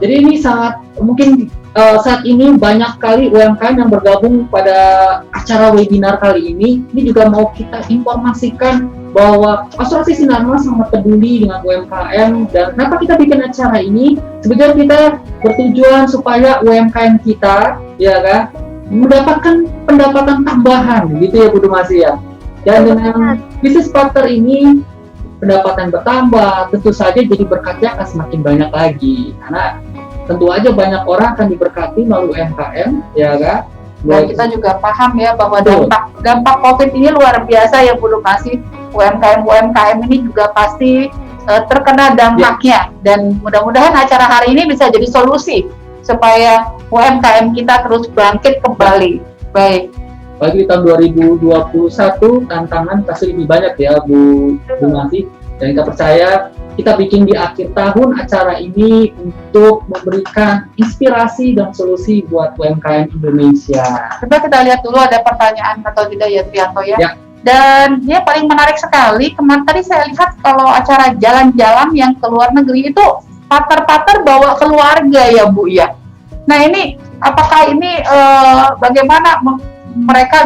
Jadi ini sangat mungkin saat ini banyak kali UMKM yang bergabung pada acara webinar kali ini. Ini juga mau kita informasikan bahwa Asuransi Sinarmas sangat peduli dengan UMKM, dan kenapa kita bikin acara ini? Sebetulnya kita bertujuan supaya UMKM kita ya kan mendapatkan pendapatan tambahan gitu ya Bu Dumasi ya. Dan dengan bisnis partner ini pendapatan bertambah, tentu saja jadi berkatnya akan semakin banyak lagi, karena tentu aja banyak orang akan diberkati melalui UMKM ya kan. Dan kita juga paham ya bahwa dampak COVID ini luar biasa ya Bu Dumasi. UMKM ini juga pasti terkena dampaknya, dan mudah-mudahan acara hari ini bisa jadi solusi supaya UMKM kita terus bangkit kembali. Baik. Bagi tahun 2021 tantangan pasti lebih banyak ya Bu Dumasi, dan kita percaya kita bikin di akhir tahun acara ini untuk memberikan inspirasi dan solusi buat UMKM Indonesia. Coba kita lihat dulu ada pertanyaan atau tidak ya Trianto ya. Dan dia paling menarik sekali, kemarin tadi saya lihat kalau acara jalan-jalan yang ke luar negeri itu partner-partner bawa keluarga ya Bu ya. Nah ini apakah ini bagaimana mereka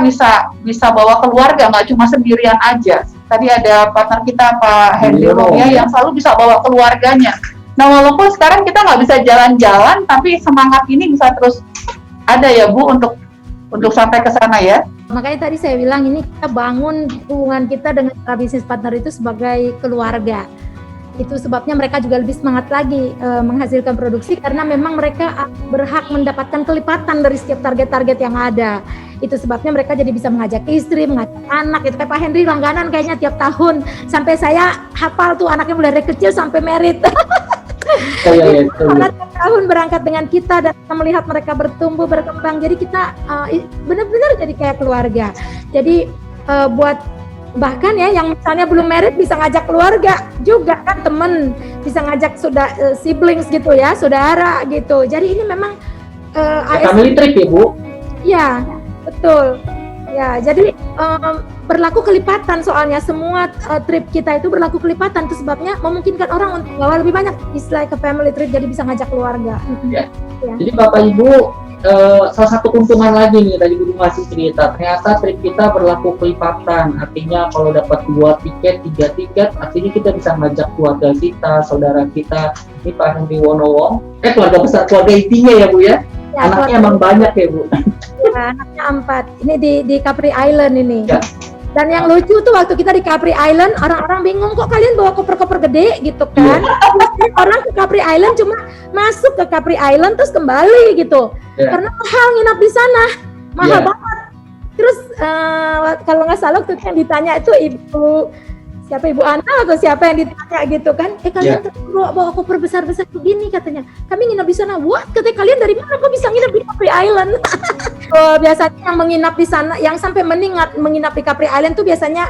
bisa bawa keluarga, nggak cuma sendirian aja? Tadi ada partner kita Pak Hendy Romya yang selalu bisa bawa keluarganya. Nah walaupun sekarang kita nggak bisa jalan-jalan, tapi semangat ini bisa terus ada ya Bu untuk sampai ke sana ya. Makanya tadi saya bilang ini kita bangun hubungan kita dengan para bisnis partner itu sebagai keluarga. Itu sebabnya mereka juga lebih semangat lagi menghasilkan produksi karena memang mereka berhak mendapatkan kelipatan dari setiap target-target yang ada. Itu sebabnya mereka jadi bisa mengajak istri, mengajak anak. Itu kayak Pak Henry langganan kayaknya tiap tahun. Sampai saya hafal tuh anaknya mulai dari kecil sampai merit. Karena tiap tahun berangkat dengan kita dan kita melihat mereka bertumbuh, berkembang. Jadi kita benar-benar jadi kayak keluarga. Jadi buat bahkan ya yang misalnya belum married bisa ngajak keluarga juga kan, temen bisa ngajak siblings gitu ya, saudara gitu. Jadi ini memang family trip ya Bu? Ya betul ya, jadi berlaku kelipatan soalnya semua trip kita itu berlaku kelipatan. Itu sebabnya memungkinkan orang untuk bawa lebih banyak, istilah ke family trip, jadi bisa ngajak keluarga ya. Ya. Jadi Bapak Ibu, salah satu keuntungan lagi nih tadi Bu masih cerita, ternyata trip kita berlaku kelipatan. Artinya kalau dapat 2 tiket, 3 tiket, artinya kita bisa ngajak keluarga kita, saudara kita. Ini Pak Henry Wonowong, keluarga besar, keluarga intinya ya Bu ya? Ya, anaknya emang banyak ya Bu? Ya, anaknya 4, ini di Capri Island ini ya. Dan yang lucu tuh waktu kita di Capri Island, orang-orang bingung kok kalian bawa koper-koper gede gitu kan. Orang ke Capri Island cuma masuk ke Capri Island terus kembali gitu. Karena mahal nginap di sana, mahal banget. Terus kalau nggak salah waktu yang ditanya itu Ibu Ana atau siapa yang ditanya gitu kan, kalian bawa koper besar-besar begini katanya. Kami nginap di sana. What? Katanya kalian dari mana kok bisa nginap di Capri Island? Biasanya yang menginap di sana, yang sampai menginap di Capri Island tuh biasanya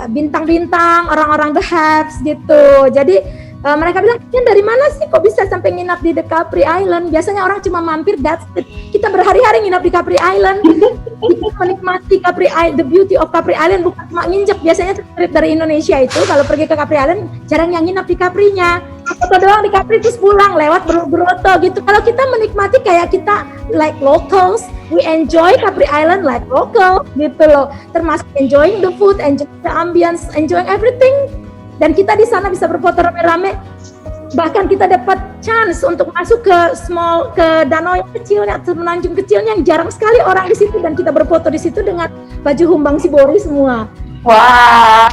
bintang-bintang, orang-orang the haves gitu. Jadi mereka bilang, kalian dari mana sih kok bisa sampai nginap di The Capri Island? Biasanya orang cuma mampir, that's it. Kita berhari-hari nginap di Capri Island. Kita menikmati Capri Island, the beauty of Capri Island, bukan cuma nginjek. Biasanya trip dari Indonesia itu kalau pergi ke Capri Island jarang yang nginap di Caprinya. Foto doang di Capri terus pulang lewat beroto gitu. Kalau kita menikmati kayak kita like locals, we enjoy Capri Island like local gitu loh. Termasuk enjoying the food, enjoying the ambience, enjoying everything. Dan kita di sana bisa berfoto rame-rame. Bahkan kita dapat chance untuk masuk ke danau yang kecilnya, semenanjung kecilnya yang jarang sekali orang di situ, dan kita berfoto di situ dengan baju Humbang Sibori semua. Wah.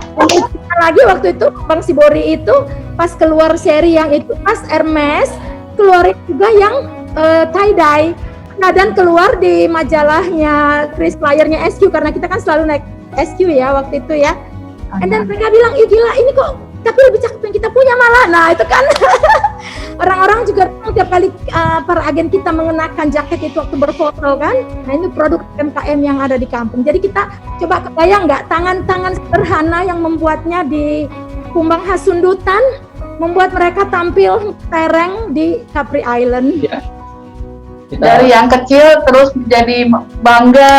Lagi waktu itu Humbang Sibori itu pas keluar seri yang itu pas Hermes keluarin juga yang tie-dye. Nah, dan keluar di majalahnya Chris Flyernya SQ karena kita kan selalu naik SQ ya waktu itu ya. And then mereka bilang, ih gila ini kok tapi lebih cakep yang kita punya malah. Nah itu kan orang-orang juga tiap kali para agen kita mengenakan jaket itu waktu berfoto kan. Nah ini produk UMKM yang ada di kampung. Jadi kita coba kebayang nggak tangan-tangan sederhana yang membuatnya di Humbang Hasundutan membuat mereka tampil tereng di Capri Island. Ya. Dari yang kecil terus menjadi bangga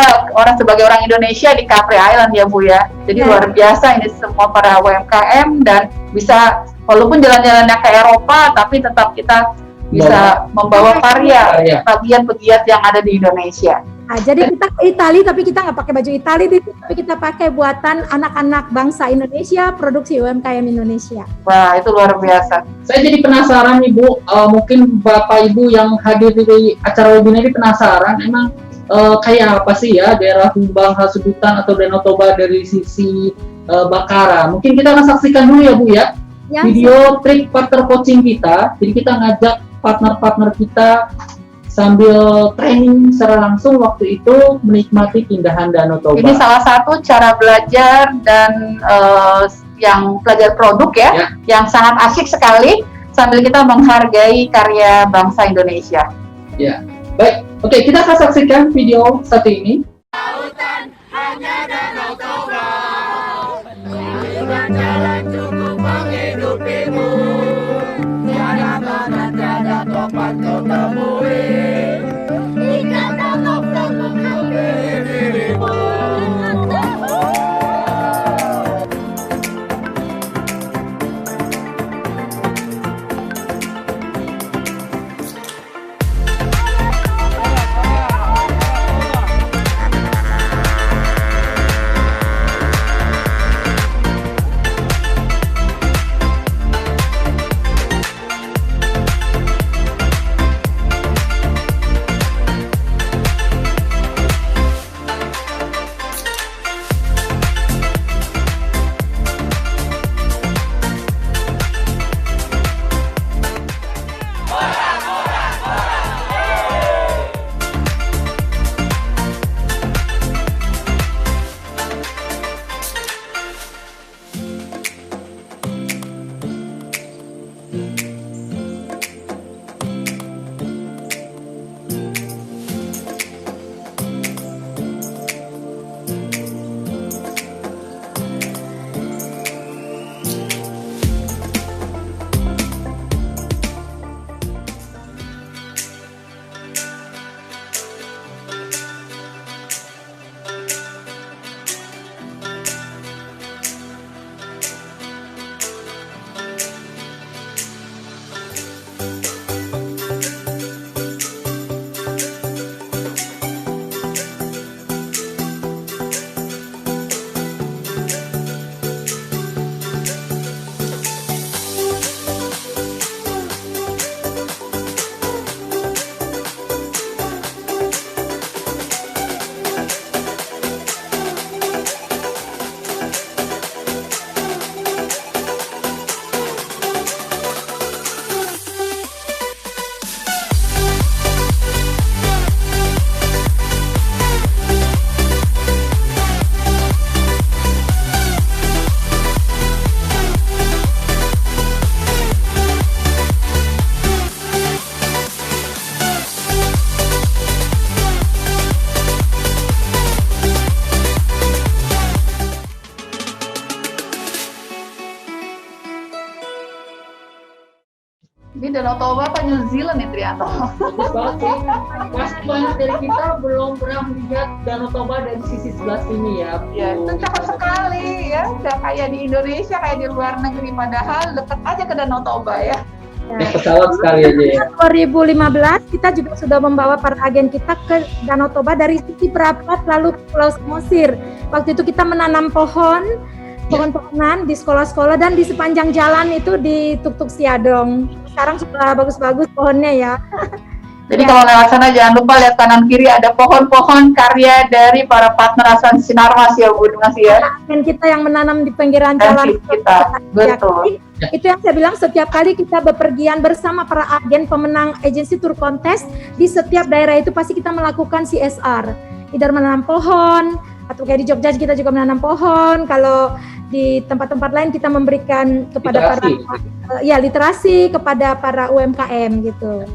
sebagai orang Indonesia di Capri Island ya Bu ya. Jadi luar biasa ini semua para UMKM, dan bisa walaupun jalan-jalannya ke Eropa tapi tetap kita bisa membawa karya pegiat-pegiat yang ada di Indonesia. Nah, jadi kita ke Italia tapi kita nggak pakai baju Italia, tapi kita pakai buatan anak-anak bangsa Indonesia, produksi UMKM Indonesia. Wah, itu luar biasa. Saya jadi penasaran nih Bu, mungkin Bapak Ibu yang hadir di acara webinar ini penasaran, emang kayak apa sih ya daerah Humbang Hasundutan atau Danau Toba dari sisi Bakara. Mungkin kita akan saksikan dulu ya Bu ya, video trik partner coaching kita. Jadi kita ngajak partner-partner kita sambil training secara langsung waktu itu menikmati keindahan Danau Toba. Ini salah satu cara belajar dan yang belajar produk ya, yang sangat asyik sekali sambil kita menghargai karya bangsa Indonesia. Ya, baik. Oke, kita akan saksikan video satu ini. Lautan hanya Danau Toba, jalan cukup menghidupimu. Tiada badan, tiada topan kau temui. Ikatan nafsu menghampiri dirimu. Ini Danau Toba apa New Zealand nih Trianto? Bagus banget sih. Pasti banyak dari kita belum pernah melihat Danau Toba dari sisi sebelah sini ya. Ya, itu cakep sekali ya. Udah kayak di Indonesia, kayak di luar negeri, padahal deket aja ke Danau Toba ya. Naik pesawat sekali aja ya. 2015 kita juga sudah membawa para agen kita ke Danau Toba dari sisi Prapat lalu Pulau Samosir. Waktu itu kita menanam pohon-pohonan di sekolah-sekolah dan di sepanjang jalan itu di Tuk-Tuk Siadong. Sekarang sudah bagus-bagus pohonnya ya. Jadi kalau lewat sana jangan lupa lihat kanan kiri ada pohon-pohon karya dari para partner Asuransi Sinarmas ya Bu Dimas ya. Dan kita yang menanam di pinggiran Dan jalan. kita, betul. Itu yang saya bilang setiap kali kita bepergian bersama para agen pemenang agensi tour contest di setiap daerah itu pasti kita melakukan CSR. Either menanam pohon atau kayak di Jogja kita juga menanam pohon. Kalau di tempat-tempat lain kita memberikan kepada literasi kepada para UMKM gitu.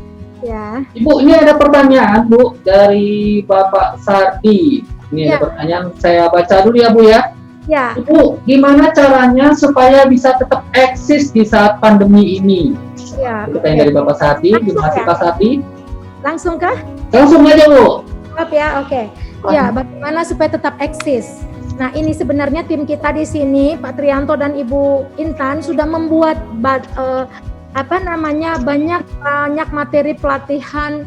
Ya. Ibu, ini ada pertanyaan Bu dari Bapak Sardi. Ini ada pertanyaan, saya baca dulu ya Bu ya. Ya. Ibu, gimana caranya supaya bisa tetap eksis di saat pandemi ini? Ya. Pertanyaan dari Bapak Sardi, terima kasih Pak Sardi. Langsung kah? Langsung aja Bu. Maaf ya, oke. Ya, bagaimana supaya tetap eksis? Nah, ini sebenarnya tim kita di sini, Pak Trianto dan Ibu Intan sudah membuat banyak materi pelatihan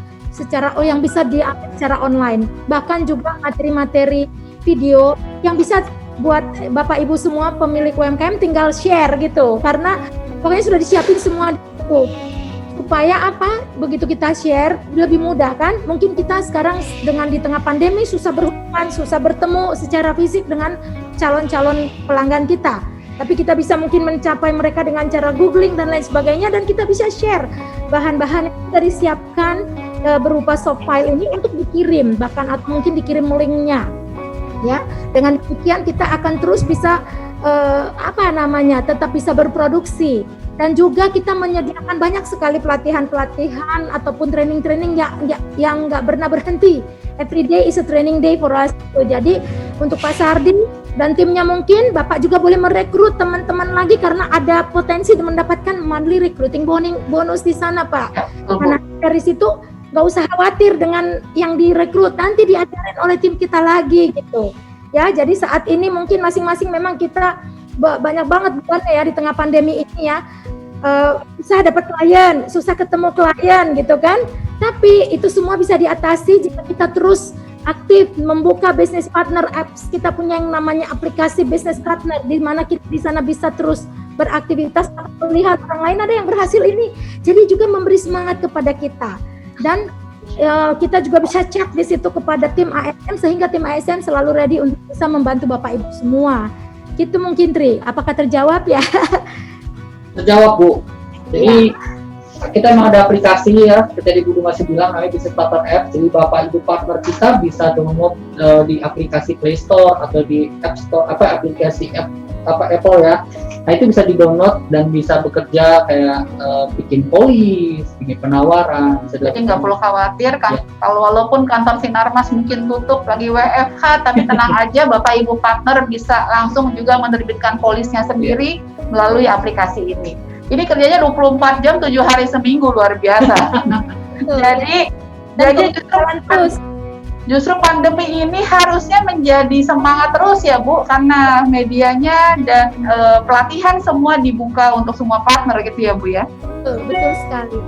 yang bisa diambil secara online. Bahkan juga materi-materi video yang bisa buat Bapak Ibu semua pemilik UMKM tinggal share gitu. Karena pokoknya sudah disiapin semua itu. Supaya apa? Begitu kita share lebih mudah kan? Mungkin kita sekarang dengan di tengah pandemi susah berhubungan, susah bertemu secara fisik dengan calon-calon pelanggan kita. Tapi kita bisa mungkin mencapai mereka dengan cara googling dan lain sebagainya, dan kita bisa share bahan-bahan yang sudah disiapkan berupa soft file ini untuk dikirim, bahkan atau mungkin dikirim linknya. Ya, dengan demikian kita akan terus bisa tetap bisa berproduksi. Dan juga kita menyediakan banyak sekali pelatihan-pelatihan ataupun training-training yang nggak pernah berhenti. Every day is a training day for us. Jadi untuk Pak Sardi dan timnya mungkin Bapak juga boleh merekrut teman-teman lagi karena ada potensi mendapatkan monthly recruiting bonus di sana Pak. Karena dari situ nggak usah khawatir dengan yang direkrut, nanti diajarin oleh tim kita lagi gitu. Ya, jadi saat ini mungkin masing-masing memang kita banyak banget bukan ya di tengah pandemi ini ya, susah dapat klien, susah ketemu klien gitu kan, tapi itu semua bisa diatasi jika kita terus aktif membuka business partner apps. Kita punya yang namanya aplikasi business partner di mana kita di sana bisa terus beraktivitas, melihat orang lain ada yang berhasil ini, jadi juga memberi semangat kepada kita. Dan kita juga bisa cek di situ kepada tim ASN sehingga tim ASN selalu ready untuk bisa membantu Bapak Ibu semua. Gitu mungkin Tri, apakah terjawab ya? Terjawab Bu. Jadi kita memang ada aplikasi ya, seperti Ibu masih bilang namanya Business Partner App. Jadi Bapak Ibu partner kita bisa download di aplikasi Play Store atau di App Store, aplikasi app Apple ya. Nah itu bisa di-download dan bisa bekerja kayak bikin polis, bikin penawaran. Jadi nggak perlu khawatir kan, Ya. kalau walaupun kantor Sinarmas mungkin tutup lagi WFH, tapi tenang aja Bapak Ibu partner bisa langsung juga menerbitkan polisnya sendiri melalui aplikasi ini. Ini kerjanya 24 jam 7 hari seminggu, luar biasa. Jadi jalan terus. justru pandemi ini harusnya menjadi semangat terus ya Bu, karena medianya dan pelatihan semua dibuka untuk semua partner gitu ya Bu ya. Betul sekali.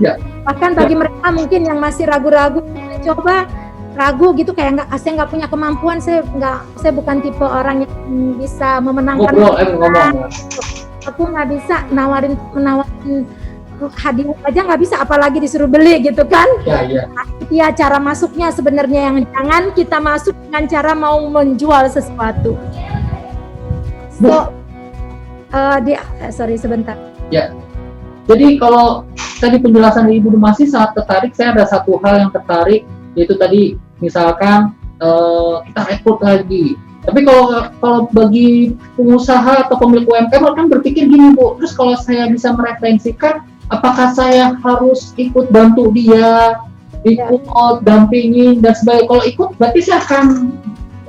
Ya. Bahkan bagi mereka mungkin yang masih ragu-ragu, coba ragu gitu kayak saya nggak punya kemampuan, saya bukan tipe orang yang bisa memenangkan. Ngomong. Aku nggak bisa menawarin hadiah aja nggak bisa, apalagi disuruh beli gitu kan. Ya. Ya cara masuknya sebenarnya yang jangan kita masuk dengan cara mau menjual sesuatu. So, sorry sebentar. Ya. Jadi kalau tadi penjelasan Ibu Dumasi sangat tertarik, saya ada satu hal yang tertarik, yaitu tadi misalkan kita rekrut lagi. Tapi kalau bagi pengusaha atau pemilik UMKM kan berpikir gini Bu, terus kalau saya bisa mereferensikan, apakah saya harus ikut bantu dia, ikut dampingi dan sebagainya. Kalau ikut berarti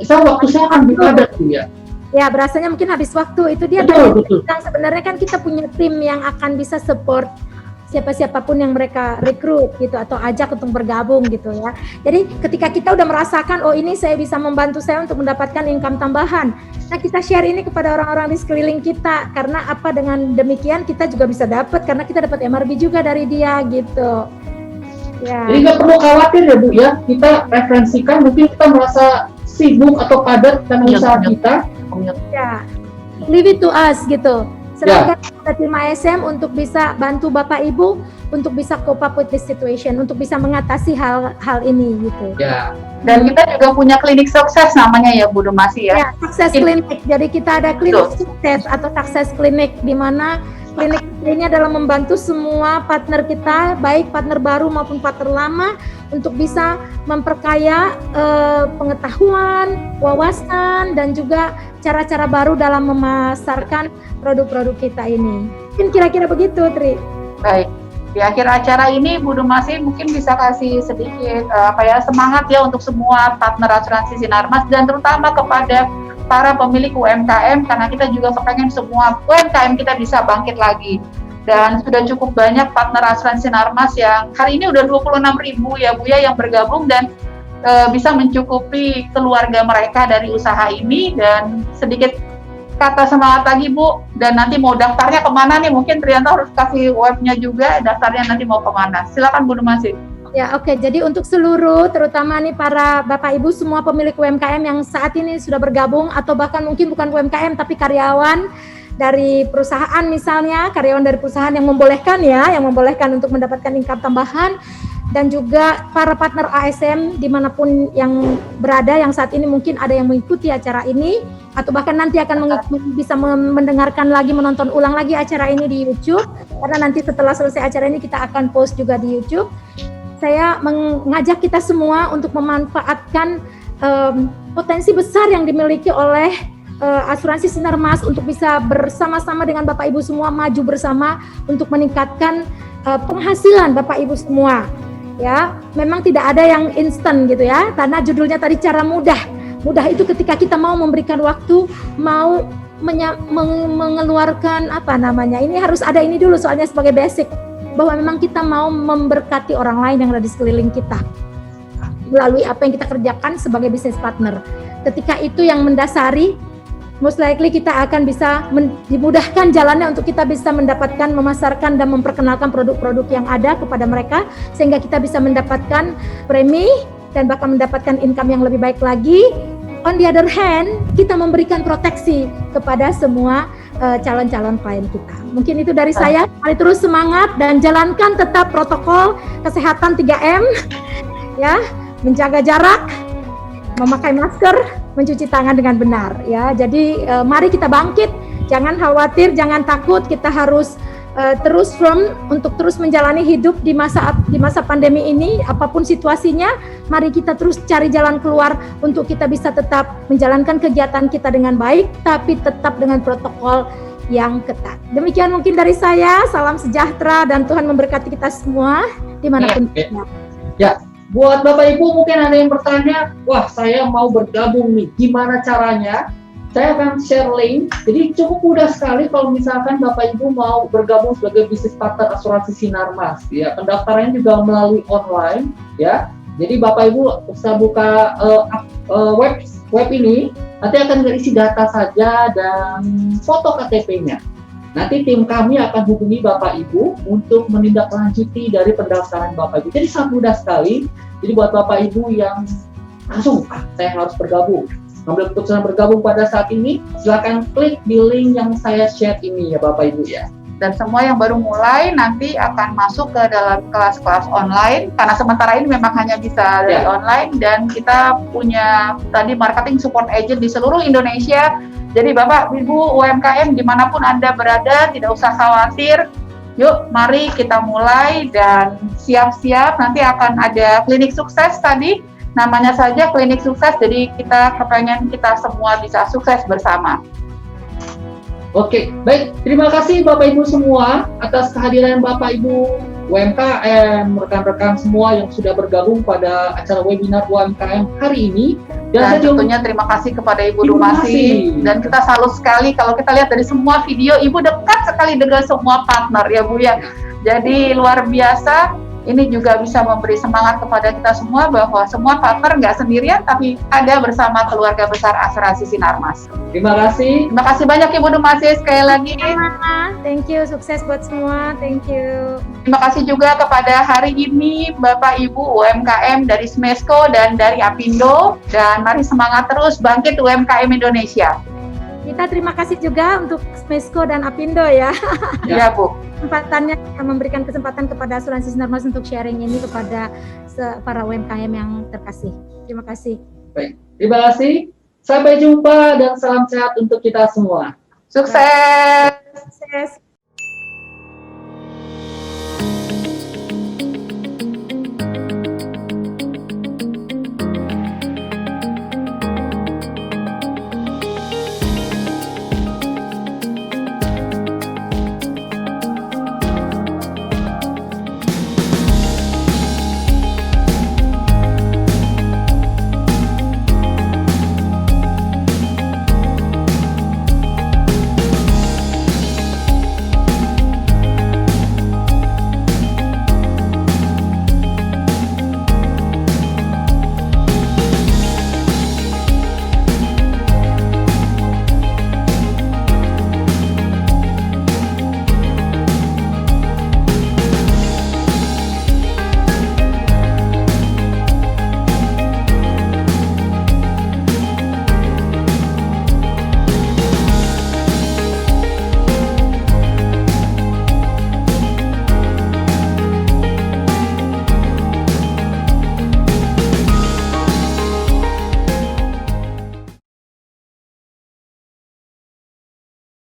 waktu saya akan padat Bu ya. Ya, berasanya mungkin habis waktu. Itu dia Betul. sebenarnya kan kita punya tim yang akan bisa support siapapun yang mereka rekrut gitu atau ajak untuk bergabung gitu ya. Jadi ketika kita udah merasakan ini saya bisa membantu saya untuk mendapatkan income tambahan. Nah, kita share ini kepada orang-orang di sekeliling kita, karena dengan demikian kita juga bisa dapat, karena kita dapat MRB juga dari dia gitu. Ya. Jadi nggak perlu khawatir ya Bu ya, kita referensikan, mungkin kita merasa sibuk atau padat karena usaha kita. Ya, leave it to us gitu. Serahkan kepada tim ASM untuk bisa bantu Bapak Ibu untuk bisa cope up with this situation, untuk bisa mengatasi hal ini gitu. Ya. Dan kita juga punya klinik sukses namanya ya Bu Dumasi ya. Ya, sukses klinik. Jadi kita ada klinik sukses atau sukses klinik, di mana klinik ini adalah membantu semua partner kita, baik partner baru maupun partner lama, untuk bisa memperkaya pengetahuan, wawasan, dan juga cara-cara baru dalam memasarkan produk-produk kita ini. Mungkin kira-kira begitu, Tri. Baik. Di akhir acara ini Bu Dumasi mungkin bisa kasih sedikit semangat ya untuk semua partner asuransi Sinarmas, dan terutama kepada para pemilik UMKM, karena kita juga kepengen semua UMKM kita bisa bangkit lagi. Dan sudah cukup banyak partner asuransi Sinarmas yang hari ini udah 26.000 ya Bu ya yang bergabung, dan bisa mencukupi keluarga mereka dari usaha ini. Dan sedikit kata semangat lagi Bu, dan nanti mau daftarnya kemana nih? Mungkin Trianto harus kasih webnya juga, daftarnya nanti mau kemana. Silakan Bu Dumasi. Ya, oke. Jadi untuk seluruh, terutama nih para Bapak Ibu semua pemilik UMKM yang saat ini sudah bergabung, atau bahkan mungkin bukan UMKM tapi karyawan dari perusahaan misalnya, karyawan dari perusahaan yang membolehkan untuk mendapatkan income tambahan, dan juga para partner ASM dimanapun yang berada, yang saat ini mungkin ada yang mengikuti acara ini, atau bahkan nanti akan bisa mendengarkan lagi, menonton ulang lagi acara ini di YouTube, karena nanti setelah selesai acara ini kita akan post juga di YouTube. Saya mengajak kita semua untuk memanfaatkan potensi besar yang dimiliki oleh asuransi Sinarmas untuk bisa bersama-sama dengan Bapak Ibu semua maju bersama untuk meningkatkan penghasilan Bapak Ibu semua. Ya, memang tidak ada yang instan gitu ya, karena judulnya tadi cara mudah. Mudah itu ketika kita mau memberikan waktu, mau mengeluarkan ini harus ada ini dulu soalnya sebagai basic, bahwa memang kita mau memberkati orang lain yang ada di sekeliling kita melalui apa yang kita kerjakan sebagai business partner. Ketika itu yang mendasari, most likely kita akan bisa dimudahkan jalannya untuk kita bisa mendapatkan, memasarkan, dan memperkenalkan produk-produk yang ada kepada mereka, sehingga kita bisa mendapatkan premi dan bahkan mendapatkan income yang lebih baik lagi. On the other hand, kita memberikan proteksi kepada semua calon-calon klien kita. Mungkin itu dari saya. Mari terus semangat dan jalankan tetap protokol kesehatan 3M ya, menjaga jarak, memakai masker, mencuci tangan dengan benar ya. Jadi mari kita bangkit, jangan khawatir, jangan takut, kita harus untuk terus menjalani hidup di masa pandemi ini, apapun situasinya, mari kita terus cari jalan keluar untuk kita bisa tetap menjalankan kegiatan kita dengan baik, tapi tetap dengan protokol yang ketat. Demikian mungkin dari saya, salam sejahtera dan Tuhan memberkati kita semua dimanapun berada. Ya, buat Bapak Ibu mungkin ada yang bertanya, wah saya mau bergabung nih, gimana caranya? Saya akan share link. Jadi cukup mudah sekali kalau misalkan Bapak Ibu mau bergabung sebagai bisnis partner asuransi Sinarmas. Ya, pendaftarannya juga melalui online. Ya, jadi Bapak Ibu bisa buka web ini. Nanti akan berisi data saja dan foto KTP-nya. Nanti tim kami akan hubungi Bapak Ibu untuk menindaklanjuti dari pendaftaran Bapak Ibu. Jadi sangat mudah sekali. Jadi buat Bapak Ibu yang langsung, saya harus bergabung, ambil keputusan bergabung pada saat ini, silakan klik di link yang saya share ini ya Bapak Ibu ya. Dan semua yang baru mulai nanti akan masuk ke dalam kelas-kelas online, karena sementara ini memang hanya bisa dari online, dan kita punya tadi marketing support agent di seluruh Indonesia. Jadi Bapak Ibu UMKM dimanapun Anda berada, tidak usah khawatir. Yuk mari kita mulai dan siap-siap, nanti akan ada klinik sukses tadi. Namanya saja klinik sukses, jadi kita kepengen kita semua bisa sukses bersama. Oke, baik. Terima kasih Bapak Ibu semua atas kehadiran Bapak Ibu UMKM, rekan-rekan semua yang sudah bergabung pada acara webinar UMKM hari ini. Dan tentunya terima kasih kepada Ibu Dumasi. Dan kita salut sekali kalau kita lihat dari semua video, Ibu dekat sekali dengan semua partner ya Bu ya. Jadi luar biasa. Ini juga bisa memberi semangat kepada kita semua bahwa semua partner nggak sendirian, tapi ada bersama keluarga besar asuransi Sinarmas. Terima kasih. Terima kasih banyak Ibu Dumasi sekali lagi. Thank you, sukses buat semua. Thank you. Terima kasih juga kepada hari ini Bapak Ibu UMKM dari Smesco dan dari Apindo. Dan mari semangat terus bangkit UMKM Indonesia. Kita terima kasih juga untuk Smesco dan Apindo ya. Ya Bu. Kesempatannya memberikan kesempatan kepada asuransi Sinarmas untuk sharing ini kepada para UMKM yang terkasih. Terima kasih. Baik, terima kasih. Sampai jumpa dan salam sehat untuk kita semua. Sukses. Sukses.